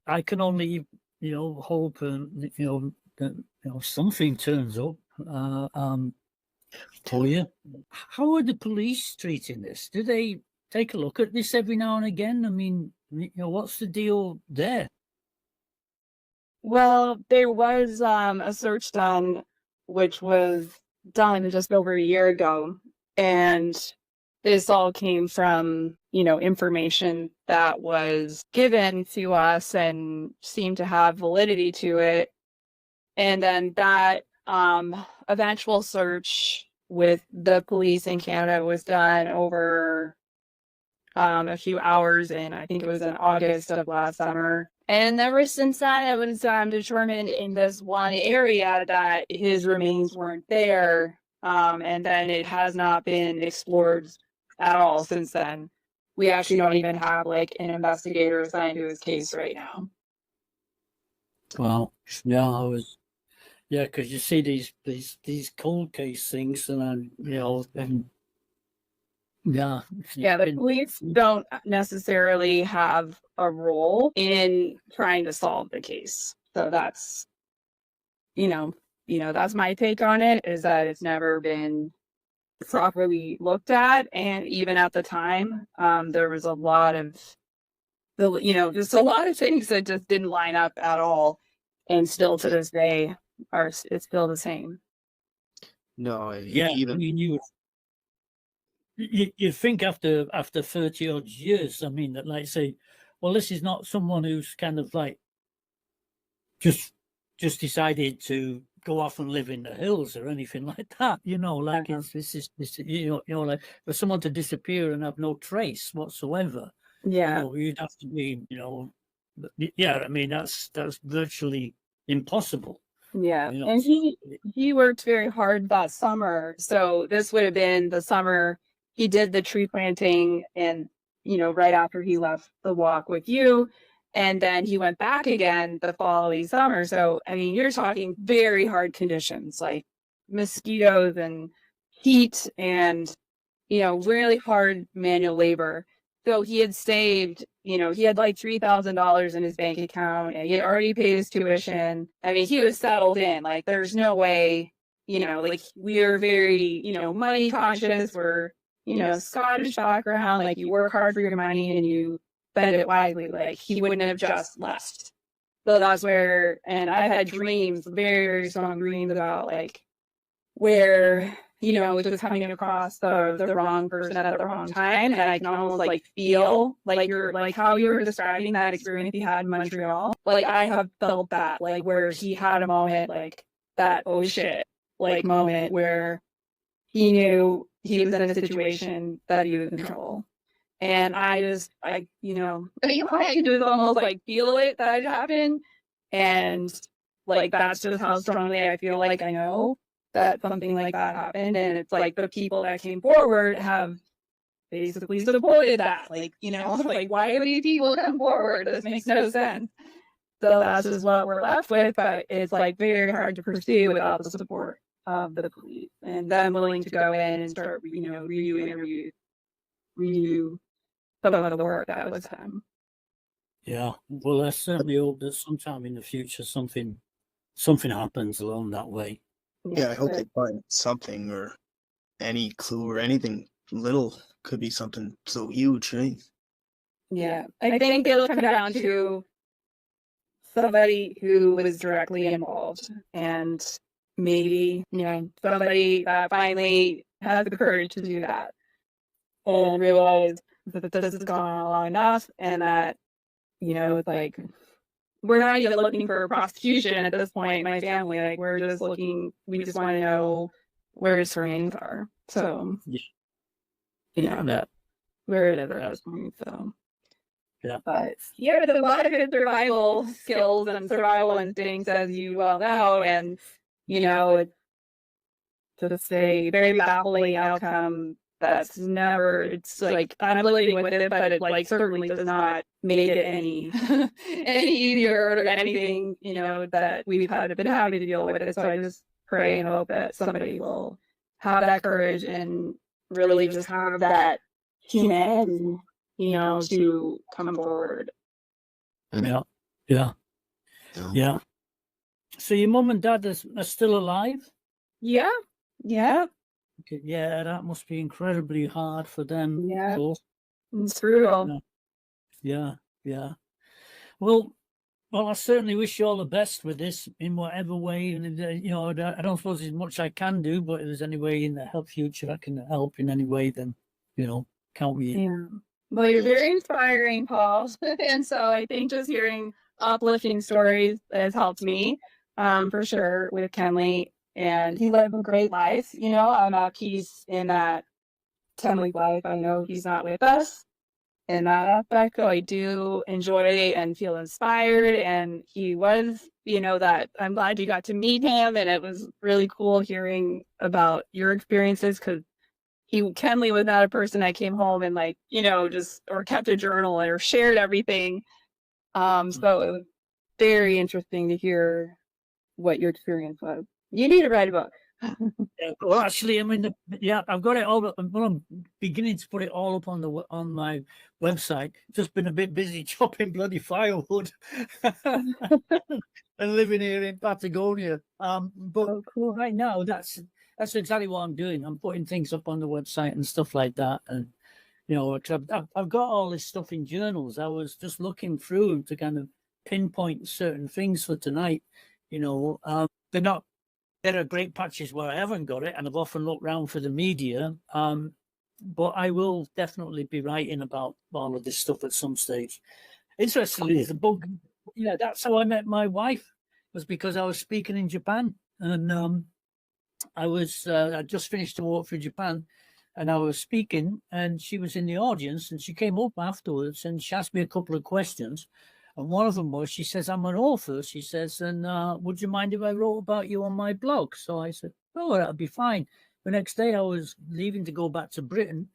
I can only, hope, that something turns up for you. How are the police treating this? Do they take a look at this every now and again? I mean, what's the deal there? Well, there was a search done, which was done just over a year ago, and this all came from, information that was given to us and seemed to have validity to it. And then that eventual search with the police in Canada was done over a few hours, and I think it was in August of last summer. And ever since that, it was determined in this one area that his remains weren't there, and then it has not been explored at all since then. We actually don't even have like an investigator assigned to his case right now. Well, yeah, because you see these cold case things, and and yeah, Yeah, the police don't necessarily have a role in trying to solve the case. So that's, that's my take on it, is that it's never been properly looked at. And even at the time, there was a lot of just a lot of things that just didn't line up at all. And still to this day it's still the same. No, yeah. even I mean, you think after 30 odd years, I mean, that like say, well, this is not someone who's kind of like just decided to go off and live in the hills or anything like that, like this is like for someone to disappear and have no trace whatsoever. Yeah. You'd have to be, yeah, I mean, that's virtually impossible. Yeah. And he worked very hard that summer. So this would have been the summer he did the tree planting, and, right after he left the walk with you. And then he went back again the following summer. So, I mean, you're talking very hard conditions, like mosquitoes and heat and, really hard manual labor. So he had saved, he had like $3,000 in his bank account, and he had already paid his tuition. I mean, he was settled in. Like, there's no way, like, we are very, money conscious. We're, Scottish background. Like, you work hard for your money and you spend it wisely. Like, he wouldn't have just left. So that's where, and I had dreams, very, very strong dreams about like where, just coming across the wrong person at the wrong time. And I can almost like feel like you're like how you were describing that experience he had in Montreal. Like, I have felt that, like, where he had a moment like that, oh shit, like moment where he knew he was in a situation that he was in trouble. And I can just almost like feel it that it happened. And like, that's just how strongly I feel like I know that something like that happened. And it's like the people that came forward have basically supported that. Like, like, why do these people come forward? This makes no sense. So that's just what we're left with. But it's like very hard to pursue without the support of the police and them willing to go in and start, review interviews, review some of the work that was done. Yeah, well, I certainly hope that sometime in the future something happens along that way. Yeah, I hope they find something or any clue or anything little. Could be something so huge, right? Yeah, I think it'll come down to somebody who was directly involved, and maybe, somebody that finally has the courage to do that and realize that this has gone on long enough, and that, it's like, we're not even looking for a prosecution at this point, my family. Like, we just want to know where his remains are. So, that where it is at this point. So, yeah. But yeah, there's a lot of his survival skills and survival instincts, as you well know, and it's just a very baffling outcome. That's never, it's like, I'm living with it, but it like certainly does not make it any easier or anything, that we've been having to deal with it. So I just pray and hope that somebody will have that courage and really just have that humanity, to come forward. Yeah. So your mum and dad are still alive? Yeah. Okay, yeah, that must be incredibly hard for them. Yeah, it's brutal. Yeah. Well, I certainly wish you all the best with this in whatever way. And I don't suppose there's much I can do, but if there's any way in the future I can help in any way, then count me in. Yeah. Well, you're very inspiring, Paul, and so I think just hearing uplifting stories has helped me, for sure, with Kenley. And he lived a great life. I'm at peace in that Kenley's life. I know he's not with us in that aspect. So I do enjoy and feel inspired. And he was, that I'm glad you got to meet him. And it was really cool hearing about your experiences, because, Kenley was not a person that came home and like, just or kept a journal or shared everything. So it was very interesting to hear what your experience was. You need to write a book. Yeah, well, actually, I mean, I've got it all. I'm beginning to put it all up on my website. Just been a bit busy chopping bloody firewood and living here in Patagonia. But cool. right now, that's exactly what I'm doing. I'm putting things up on the website and stuff like that. And I've got all this stuff in journals. I was just looking through them to kind of pinpoint certain things for tonight. They're not. There are great patches where I haven't got it, and I've often looked around for the media. But I will definitely be writing about all of this stuff at some stage. Interestingly, the book, that's how I met my wife, was because I was speaking in Japan, and I just finished to work for Japan, and I was speaking, and she was in the audience, and she came up afterwards, and she asked me a couple of questions. And one of them was, she says, I'm an author, she says, and would you mind if I wrote about you on my blog? So I said, oh, that'd be fine. The next day I was leaving to go back to Britain.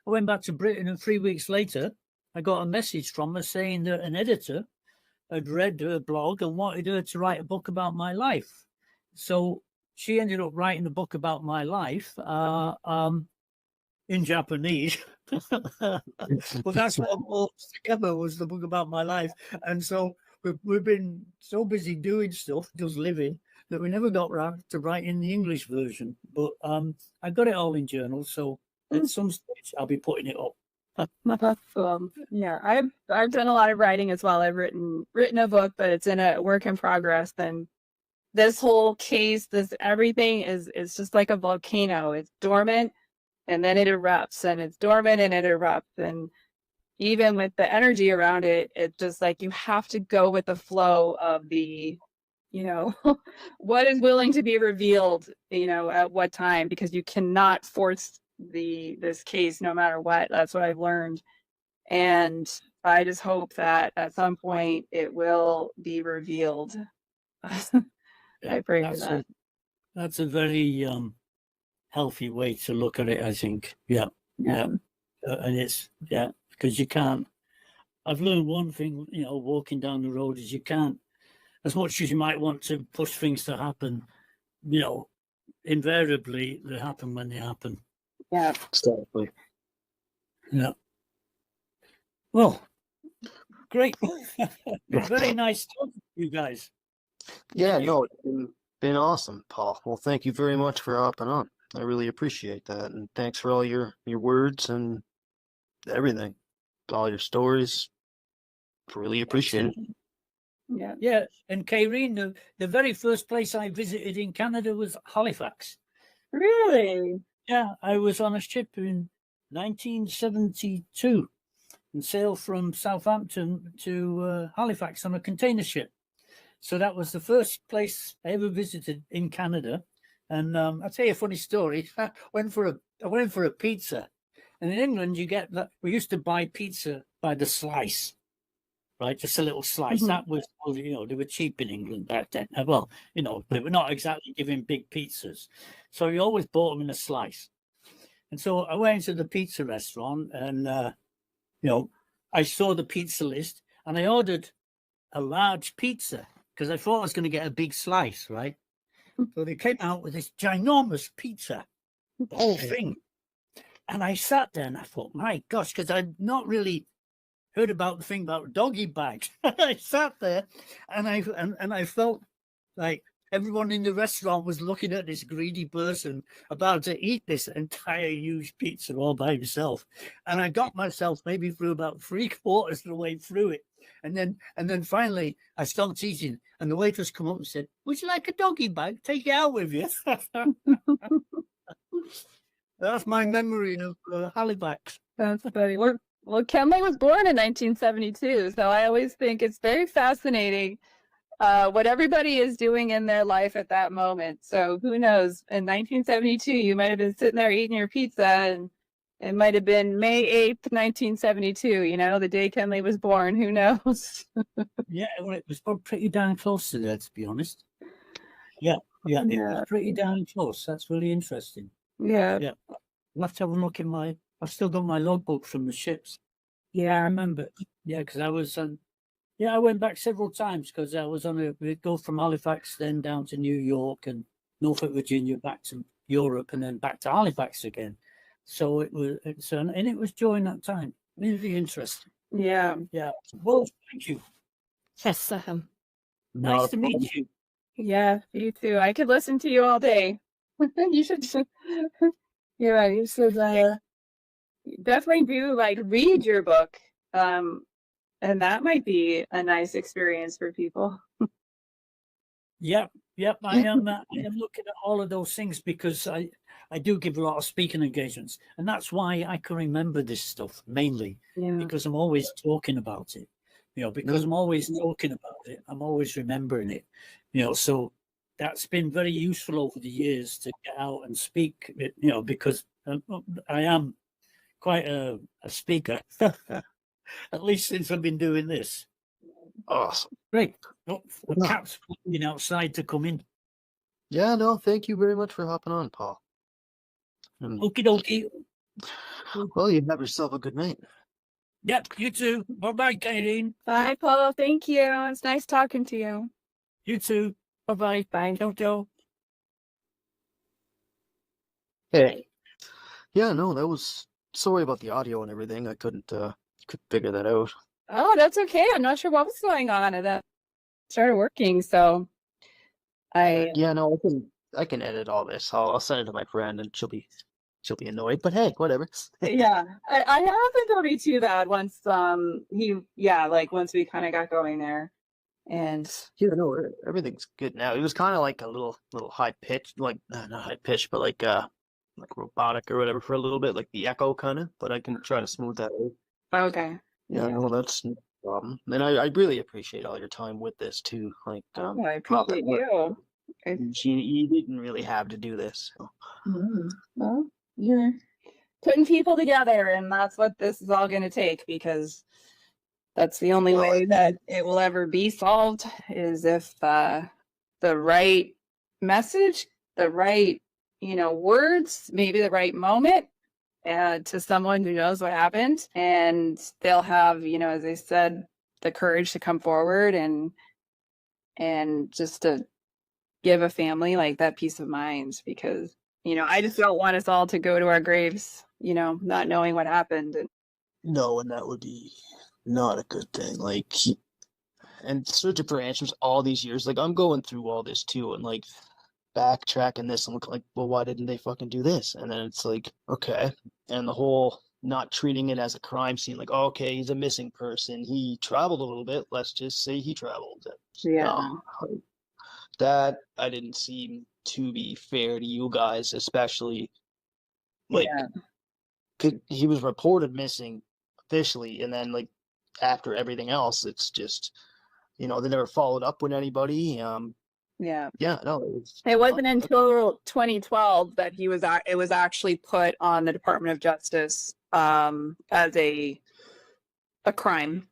I went back to Britain, and 3 weeks later, I got a message from her saying that an editor had read her blog and wanted her to write a book about my life. So she ended up writing a book about my life in Japanese. Well, that's what brought us together, was the book about my life. And so we've been so busy doing stuff, just living, that we never got around to writing the English version. But I got it all in journals, so at some stage I'll be putting it up. Yeah, I've done a lot of writing as well. I've written a book, but it's in a work in progress. And this whole case, everything is just like a volcano. It's dormant, and then it erupts, and it's dormant, and it erupts. And even with the energy around it, it's just like you have to go with the flow of the, what is willing to be revealed, at what time, because you cannot force this case no matter what. That's what I've learned. And I just hope that at some point it will be revealed. I pray for that. That's a very healthy way to look at it, I think. Yeah. And it's, because you can't, I've learned one thing, walking down the road, is you can't, as much as you might want to push things to happen, invariably they happen when they happen. Yeah. Exactly. Yeah. Well, great. Very nice talking to you guys. Yeah, no, it's been awesome, Paul. Well, thank you very much for hopping on. I really appreciate that, and thanks for all your words and everything, all your stories. Really appreciate it. Yeah. And Kyrene, the very first place I visited in Canada was Halifax. Really? Yeah, I was on a ship in 1972 and sailed from Southampton to Halifax on a container ship. So that was the first place I ever visited in Canada. And I'll tell you a funny story. I went for a pizza, and in England you get that. We used to buy pizza by the slice, right? Just a little slice. Mm-hmm. That was, they were cheap in England back then. Well, they were not exactly giving big pizzas, so you always bought them in a slice. And so I went into the pizza restaurant, and I saw the pizza list, and I ordered a large pizza because I thought I was going to get a big slice, right? So they came out with this ginormous pizza, the whole thing. And I sat there and I thought, my gosh, because I'd not really heard about the thing about doggy bags. I sat there and I felt like everyone in the restaurant was looking at this greedy person about to eat this entire huge pizza all by himself. And I got myself maybe through about 3/4 of the way through it. And then finally I stopped eating, and the waitress come up and said, would you like a doggy bag? Take it out with you. That's my memory of Halifax. That's funny. Well, Kenley was born in 1972, so I always think it's very fascinating what everybody is doing in their life at that moment. So who knows? In 1972, you might have been sitting there eating your pizza, and it might have been May 8th, 1972, the day Kenley was born. Who knows? Yeah, well, it was pretty darn close to that, to be honest. Yeah, it was pretty darn close. That's really interesting. Yeah. I'll have to have a look in I've still got my logbook from the ships. Yeah, I remember. Yeah, because I was I went back several times because I was we'd go from Halifax then down to New York and Norfolk, Virginia, back to Europe and then back to Halifax again. So it was during that time. Really interesting. Yeah. Yeah. Well, thank you. Yes. Nice to meet you. Yeah, you too. I could listen to you all day. You should. You're right. You should definitely do read your book. And that might be a nice experience for people. Yep. I am looking at all of those things because I do give a lot of speaking engagements, and that's why I can remember this stuff mainly because I'm always talking about it. Because I'm always talking about it, I'm always remembering it. So that's been very useful over the years to get out and speak. Because I am quite a speaker, at least since I've been doing this. Awesome. Great. Oh, the cat's looking outside to come in. Yeah, no, thank you very much for hopping on, Paul. Okie dokie. Well, you have yourself a good night. Yep, you too. Bye-bye, Kaylene. Bye, Paul. Thank you. It's nice talking to you. You too. Bye-bye. Bye, Jojo. Hey. Yeah, no, that was... Sorry about the audio and everything. I couldn't figure that out. Oh, that's okay. I'm not sure what was going on, and that started working, so Yeah, no, I can edit all this. I'll send it to my friend, and she'll be annoyed. But hey, whatever. yeah, I haven't told me too bad once once we kind of got going there, and Yeah, no, everything's good now. It was kind of like a little high pitch, like not high pitch, but like robotic or whatever for a little bit, like the echo kind of. But I can try to smooth that out. okay. Yeah, no, that's no problem. And I really appreciate all your time with this too. Like, I appreciate you. You didn't really have to do this. So. Well, you're putting people together, and that's what this is all going to take, because that's the only way that it will ever be solved, is if the right message, the right words, maybe the right moment to someone who knows what happened, and they'll have, as I said, the courage to come forward and just to give a family that peace of mind, because I just don't want us all to go to our graves not knowing what happened. No, and that would be not a good thing. And searching for answers all these years, I'm going through all this too, and backtracking this, I'm looking well, why didn't they fucking do this? And then it's okay. And the whole not treating it as a crime scene, okay, he's a missing person, he traveled a little bit, let's just say he traveled. Yeah. That I didn't seem to be fair to you guys, especially he was reported missing officially, and then after everything else, it's just they never followed up with anybody. Yeah. No, it wasn't until 2012 that it was actually put on the Department of Justice as a crime.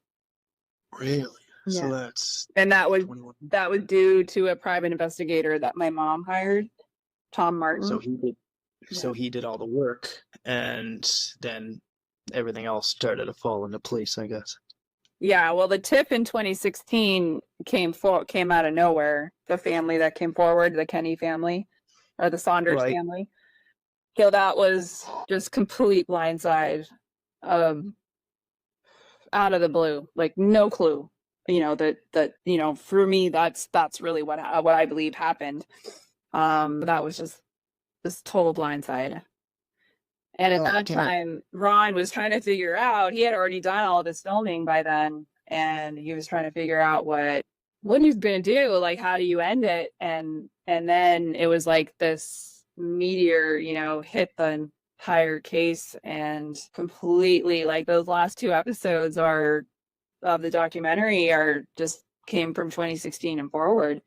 Really? Yeah. So that was due to a private investigator that my mom hired, Tom Martin. So he did. Yeah. So he did all the work, and then everything else started to fall into place, I guess. Yeah, well, the tip in 2016 came out of nowhere. The family that came forward, the Kenny family, or the Saunders family. So that was just complete blindside, out of the blue, no clue. That for me, that's really what I believe happened. That was just this total blindside. And at that time, Ron was trying to figure out, he had already done all this filming by then, and he was trying to figure out what he was going to do, how do you end it? And then it was this meteor, hit the entire case, and completely, those last 2 episodes of the documentary just came from 2016 and forward.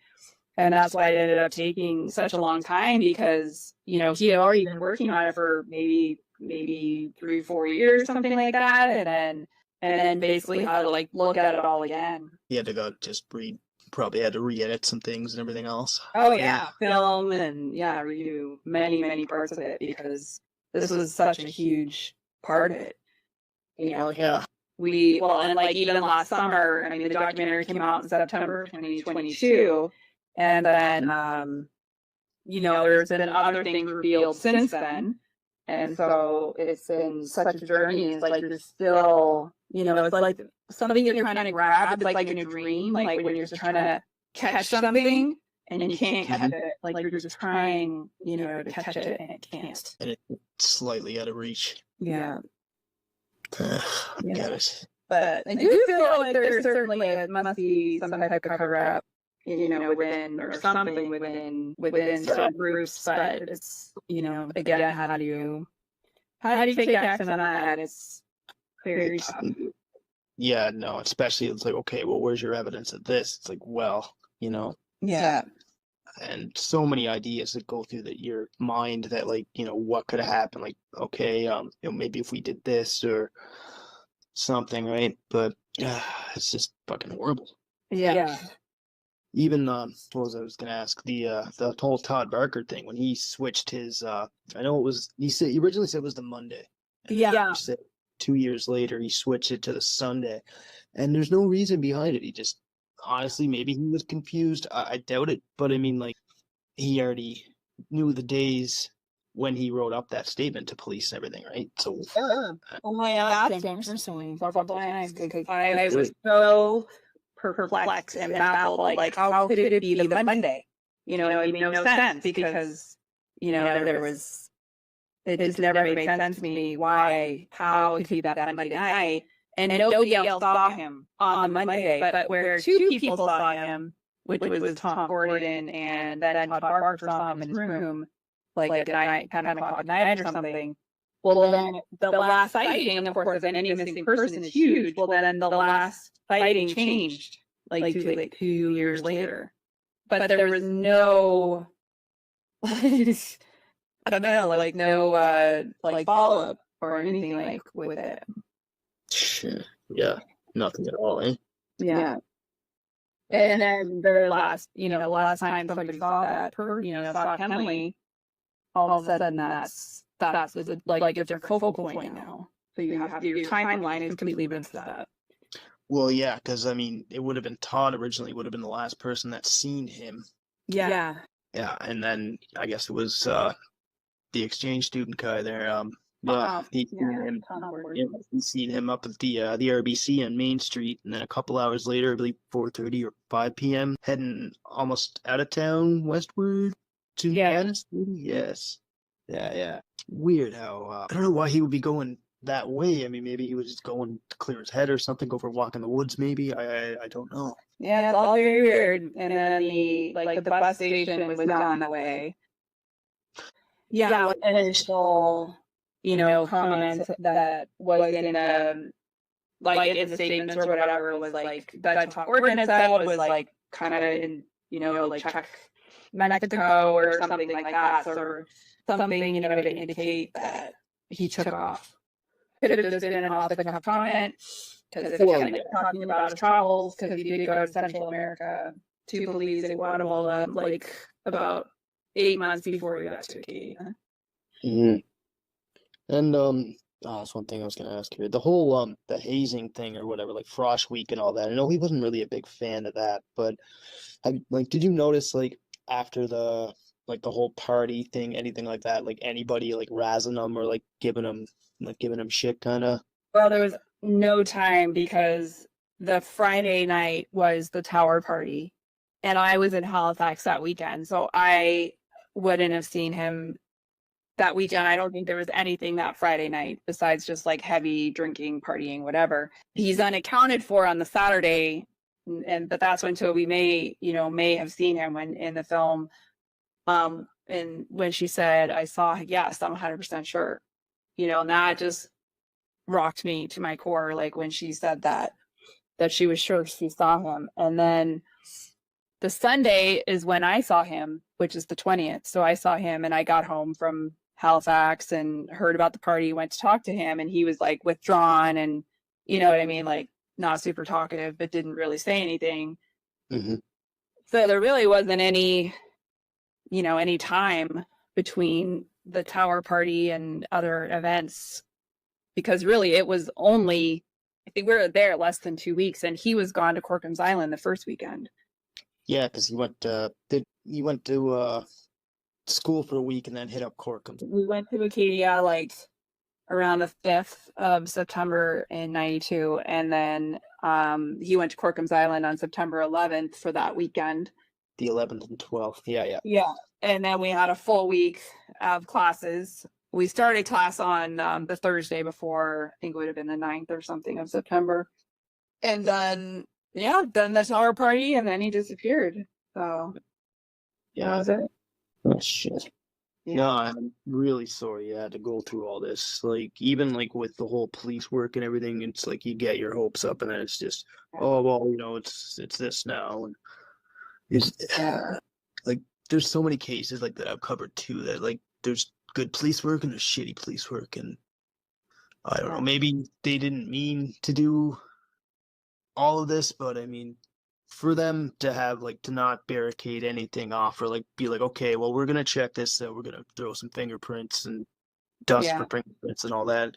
And that's why it ended up taking such a long time, because, he had already been working on it for maybe 3-4 years, something like that. And then basically had to look at it all again. He had to probably had to re-edit some things and everything else. Oh yeah, film and redo many parts of it, because this was such a huge part of it. Yeah. And like even last summer, I mean, the documentary came out in September 2022, and then there's been other things revealed since then, and so it's been such a journey. It's like you're still, it's like something you're trying to grab. It's like in a dream, like when you're just trying to catch something and you can't catch it. Like you're just trying, to catch it and it can't. And it's slightly out of reach. Yeah. Get it. But I do feel like there's certainly must be some type of cover up, within or something within certain groups. But it's, again, how do you take action on that? It's very tough. Yeah, no, especially it's like, okay, well, where's your evidence of this? It's like, well, Yeah. and so many ideas that go through your mind that, like, what could have happened? Like, okay, maybe if we did this or something, right? But it's just fucking horrible. Yeah. Even what was I was gonna ask, the whole Todd Barker thing when he switched his I know it was, he originally said it was the Monday. Yeah. He said 2 years later he switched it to the Sunday, and there's no reason behind it. He just, honestly, maybe he was confused. I doubt it, but I mean, like, he already knew the days when he wrote up that statement to police and everything, right? So Oh my God, I was so perplexed and baffled. Like, how could it be the Monday? It made no sense because, there was, it just never made sense to me how could he be that Monday night? And nobody else saw him on Monday, but where two people saw him, which was Tom Gordon and then Todd Barker saw him in his room, like at night, 10 o'clock at night or something. Well, then the last sighting, of course, of any missing person is huge. Well, then the last sighting changed like 2 years later. But there was no, I don't know, like no follow up or anything like with it. Yeah, nothing at all, eh? Yeah. And then the last time somebody saw that, saw Kenley, all of a sudden that's like a different focal point now. So you have your timeline is completely messed up. Well, yeah, because I mean, it would have been Todd originally would have been the last person that's seen him. Yeah. Yeah, and then I guess it was the exchange student guy there. He's seen him up at the RBC on Main Street, and then a couple hours later, I believe 4:30 or 5 p.m., heading almost out of town westward to Matheson. Yes. Yeah. Weird how I don't know why he would be going that way. I mean, maybe he was just going to clear his head or something, go for a walk in the woods. Maybe I don't know. Yeah, it's all very weird. And then the bus station was down the way. Yeah, initial comments that was in in the statements or whatever was like that Tom Gordon had said was like kind of in check Mexico or something like that, or something to indicate that he took off. Could have just been an off-the-cuff comment because it's talking about his travels because he did go to Central America to Belize and Guatemala like about 8 months before he got to Acadia. Mm-hmm. And that's one thing I was going to ask you. The whole the hazing thing or whatever, like Frosh Week and all that. I know he wasn't really a big fan of that, but did you notice after the whole party thing, anything like that, like anybody razzing him or giving him shit kind of? Well, there was no time because the Friday night was the tower party, and I was in Halifax that weekend, so I wouldn't have seen him that weekend. I don't think there was anything that Friday night besides just heavy drinking, partying, whatever. He's unaccounted for on the Saturday, but that's when Toby may have seen him when in the film. And when she said, "I saw, yes, I'm 100% sure," and that just rocked me to my core. Like when she said that she was sure she saw him, and then the Sunday is when I saw him, which is the 20th. So I saw him and I got home from Halifax and heard about the party, went to talk to him, and he was withdrawn and, you know what I mean? Not super talkative, but didn't really say anything. Mm-hmm. So there really wasn't any time between the tower party and other events, because really it was only, I think we were there less than 2 weeks, and he was gone to Corcoran's Island the first weekend. Yeah, because he went to school for a week and then hit up Corkum. We went to Acadia like around the 5th of September in 92, and then he went to Corcoran's Island on September 11th for that weekend. The 11th and 12th. Yeah. Yeah. And then we had a full week of classes. We started class on the Thursday before, I think it would have been the 9th or something of September. And then, then the tower party, and then he disappeared. So, Yeah. that was it. Oh, shit. Yeah. No, I'm really sorry you had to go through all this. Like, even like with the whole police work and everything, it's like you get your hopes up, and then it's just, oh well, it's this now, and it's like there's so many cases like that I've covered too. That like there's good police work and there's shitty police work, and I don't know. Maybe they didn't mean to do all of this, but I mean, for them to have like to not barricade anything off or like be like, okay, well, we're gonna check this, so we're gonna throw some fingerprints and dust for fingerprints and all that,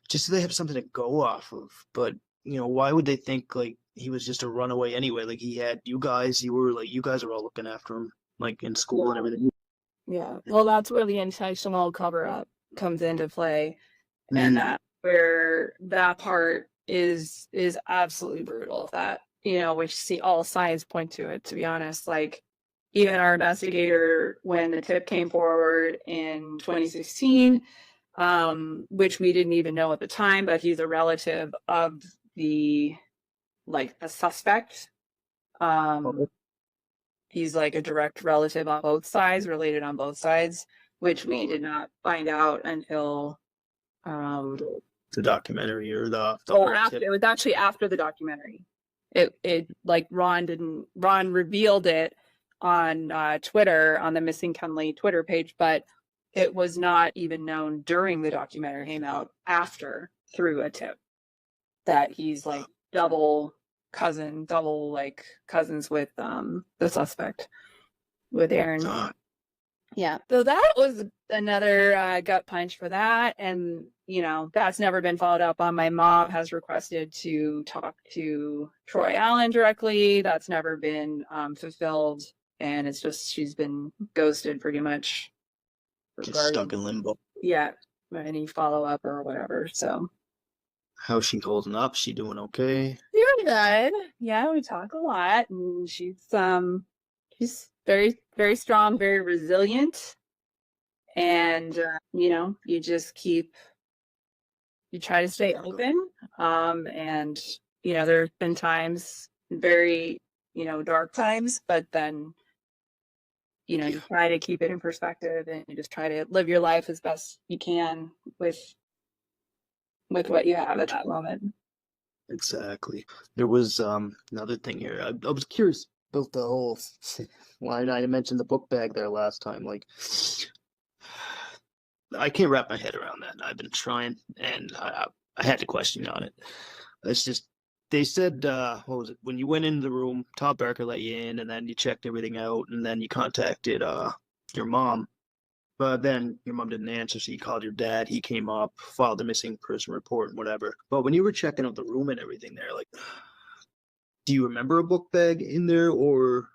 just so they have something to go off of. But why would they think like he was just a runaway anyway? Like he had you guys, you guys are all looking after him, like in school and everything. Yeah. Well, that's where the intentional cover up comes into play, and that's where that part is absolutely brutal. That which see all signs point to it, to be honest. Like even our investigator, when the tip came forward in 2016, which we didn't even know at the time, but he's a relative of the suspect. He's like a direct relative on both sides, related on both sides, which we did not find out until the documentary or the it was actually after the documentary. It like Ron revealed it on Twitter, on the Missing Kenley Twitter page, but it was not even known during the documentary came out, after, through a tip, that he's like cousins with the suspect, with Aaron. Yeah, so that was another gut punch for that, and that's never been followed up on. My mom has requested to talk to Troy Allen directly. That's never been fulfilled, and it's just she's been ghosted pretty much. Just stuck in limbo. Yeah, any follow up or whatever. So, how's she holding up? She doing okay? Doing good. Yeah, we talk a lot, and she's very, very strong, very resilient, and you try to stay open, and there's been times, very dark times, but then you try to keep it in perspective, and you just try to live your life as best you can with what you have at that moment. Exactly. There was another thing here. I was curious about the whole line. I mentioned the book bag there last time. Like, I can't wrap my head around that. I've been trying, and I had to question on it. It's just, they said, what was it? When you went into the room, Todd Barker let you in, and then you checked everything out, and then you contacted your mom. But then your mom didn't answer, so you called your dad. He came up, filed a missing person report and whatever. But when you were checking out the room and everything there, like, do you remember a book bag in there, or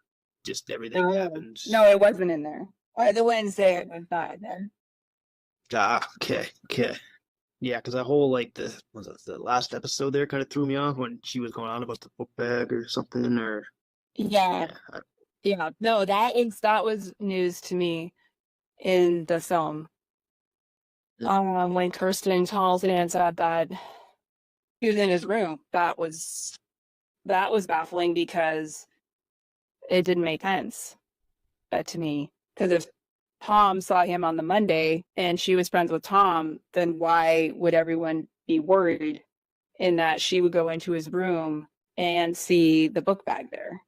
just everything happened? No, it wasn't in there. The Wednesday, it was not in there. Okay. Yeah, because that whole, like, the last episode there kind of threw me off when she was going on about the book bag or something, or... Yeah. No, that was news to me in the film. When Kirsten calls in and said that he was in his room, that was baffling, because it didn't make sense to me. Because if Tom saw him on the Monday and she was friends with Tom, then why would everyone be worried in that she would go into his room and see the book bag there?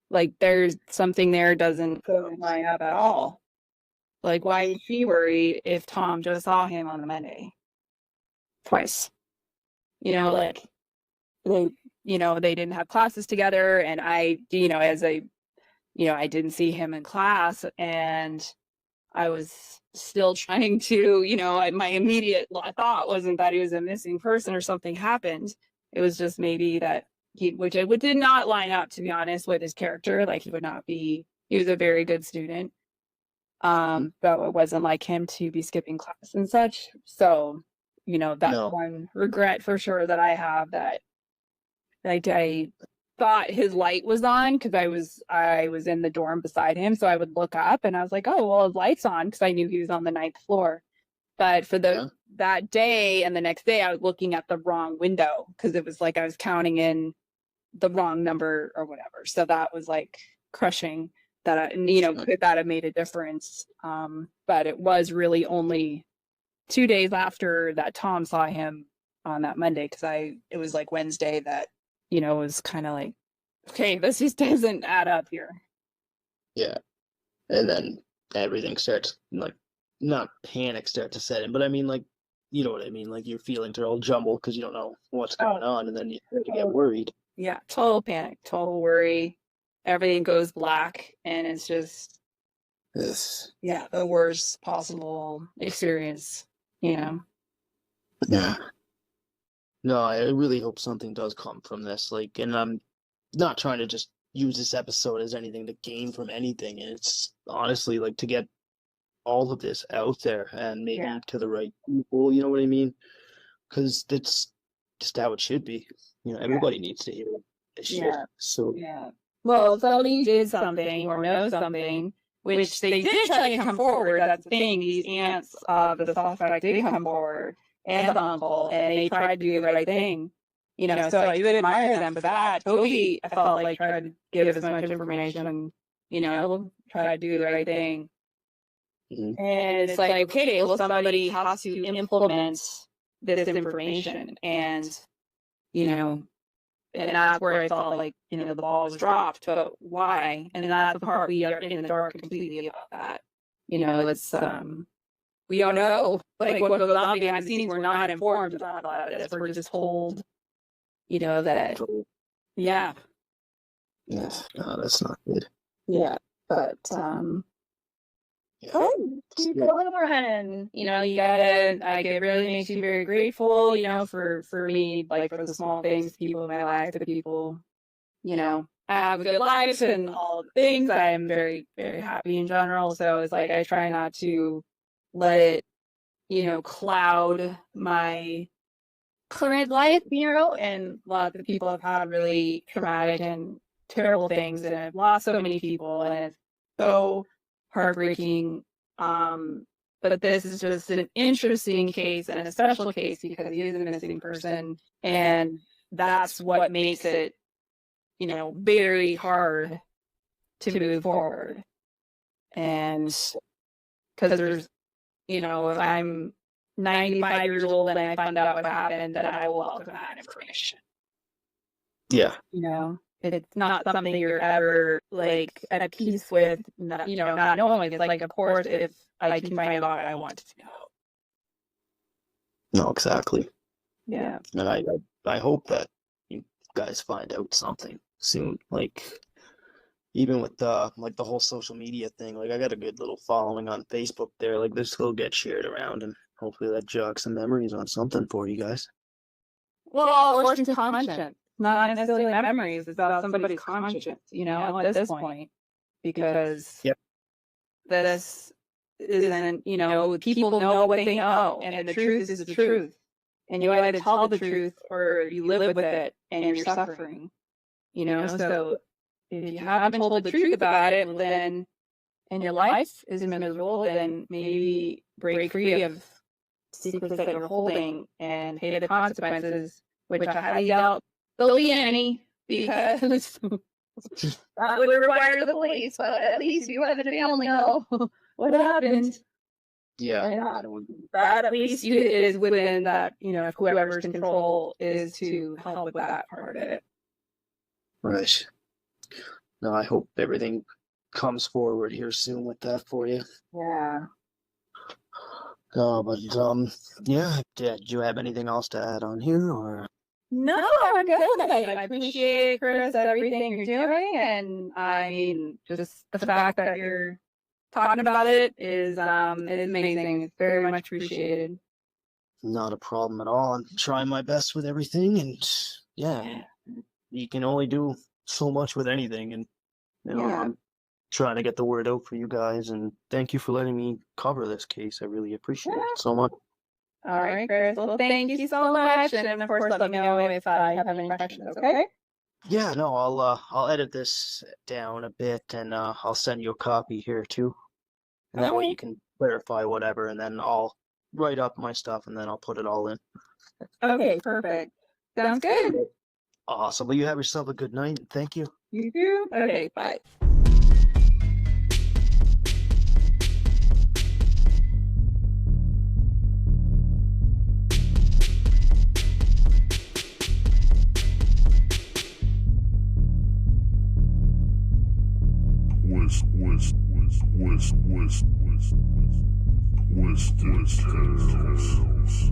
Like, there's something there doesn't line up at all. Like, why is she worried if Tom just saw him on the Monday twice? Like, they didn't have classes together, and I didn't see him in class, and I was still trying to, my immediate thought wasn't that he was a missing person or something happened. It was just maybe that which it did not line up, to be honest, with his character. Like, he was a very good student. But it wasn't like him to be skipping class and such. So, that's one regret for sure that I have, that I thought his light was on because I was in the dorm beside him. So I would look up and I was like, oh, well, his light's on, because I knew he was on the 9th floor. But for that day and the next day, I was looking at the wrong window because it was like I was counting in the wrong number or whatever. So that was like crushing. That could that have made a difference? But it was really only 2 days after that Tom saw him on that Monday, because it was like Wednesday that it was kind of like, okay, this just doesn't add up here. Yeah, and then everything starts, like, not panic start to set in, but I mean, like, you know what I mean? Like, your feelings are all jumbled because you don't know what's going on, and then you start to get worried. Yeah, total panic, total worry. Everything goes black, and it's just, the worst possible experience, Yeah. No, I really hope something does come from this. Like, and I'm not trying to just use this episode as anything to gain from anything. And it's honestly like to get all of this out there and maybe to the right people, you know what I mean? Because it's just how it should be. Everybody needs to hear this shit. So, well, if somebody did something or knows something, which they did try to come forward, that's the thing, these aunts of the suspect did come forward, and the uncle, and they tried to do the right thing. So I would admire them for that. Toby, I felt like, tried to give as much information and, try to do the right thing. Mm-hmm. And it's like, okay, well, somebody has to implement this information, and, and that's where I felt like, the ball was dropped, but why? And that's the part we are in the dark completely about that. It's, we don't know, like, what goes on behind the scenes. We're not informed about this. We're just told, that, Yes, no, that's not good. Yeah, but, keep going and, it really makes you very grateful, for me, like, for the small things, people in my life, the people, I have a good life and all the things. I am very, very happy in general. So it's like, I try not to let it, cloud my current life, and a lot of people have had really traumatic and terrible things, and I've lost so many people, and it's so heartbreaking. But this is just an interesting case and a special case because he is a missing person, and that's what makes it, very hard to move forward. And because there's, if I'm 95 years old and I find out what happened, then I will welcome that information. Yeah. It's not something you're ever, like, at peace with, not knowing. It's like, of course, if I can find out, I want to know. No, exactly. Yeah. And I hope that you guys find out something soon. Like, even with the whole social media thing, like, I got a good little following on Facebook there. Like, this will get shared around, and hopefully that jogs some memories on something for you guys. Well, or to conscience. Not necessarily memories. It's about somebody's conscience, at this point. Because this isn't, people know what they know, and the truth is the truth. And you either tell the truth or you live with it and you're suffering. So if you haven't told the truth about it, then, and your life is miserable, then maybe break free of secrets that you're holding and pay the consequences, which I highly doubt there'll be any, because that would require the police, but at least you have a family know what happened. Yeah. And that at least is within that, whoever's control is to help with that part of it. Right. No, I hope everything comes forward here soon with that for you. Yeah. But did you have anything else to add on here, or? No, I'm good. I appreciate, Chris, everything you're doing, and I mean, just the fact that you're talking about it is amazing. It's very much appreciated. Not a problem at all. I'm trying my best with everything, and yeah, you can only do so much with anything, and I'm trying to get the word out for you guys, and thank you for letting me cover this case. I really appreciate it so much. All right, Chris. Well, thank you so much, and of course, let me know if I have any questions. Okay. Yeah, no, I'll edit this down a bit, and I'll send you a copy here too, and that way Okay. you can clarify whatever, and then I'll write up my stuff, and then I'll put it all in. Okay, perfect. Sounds good. Awesome. Well, you have yourself a good night. Thank you. You too. Okay, bye. Twisted Tales.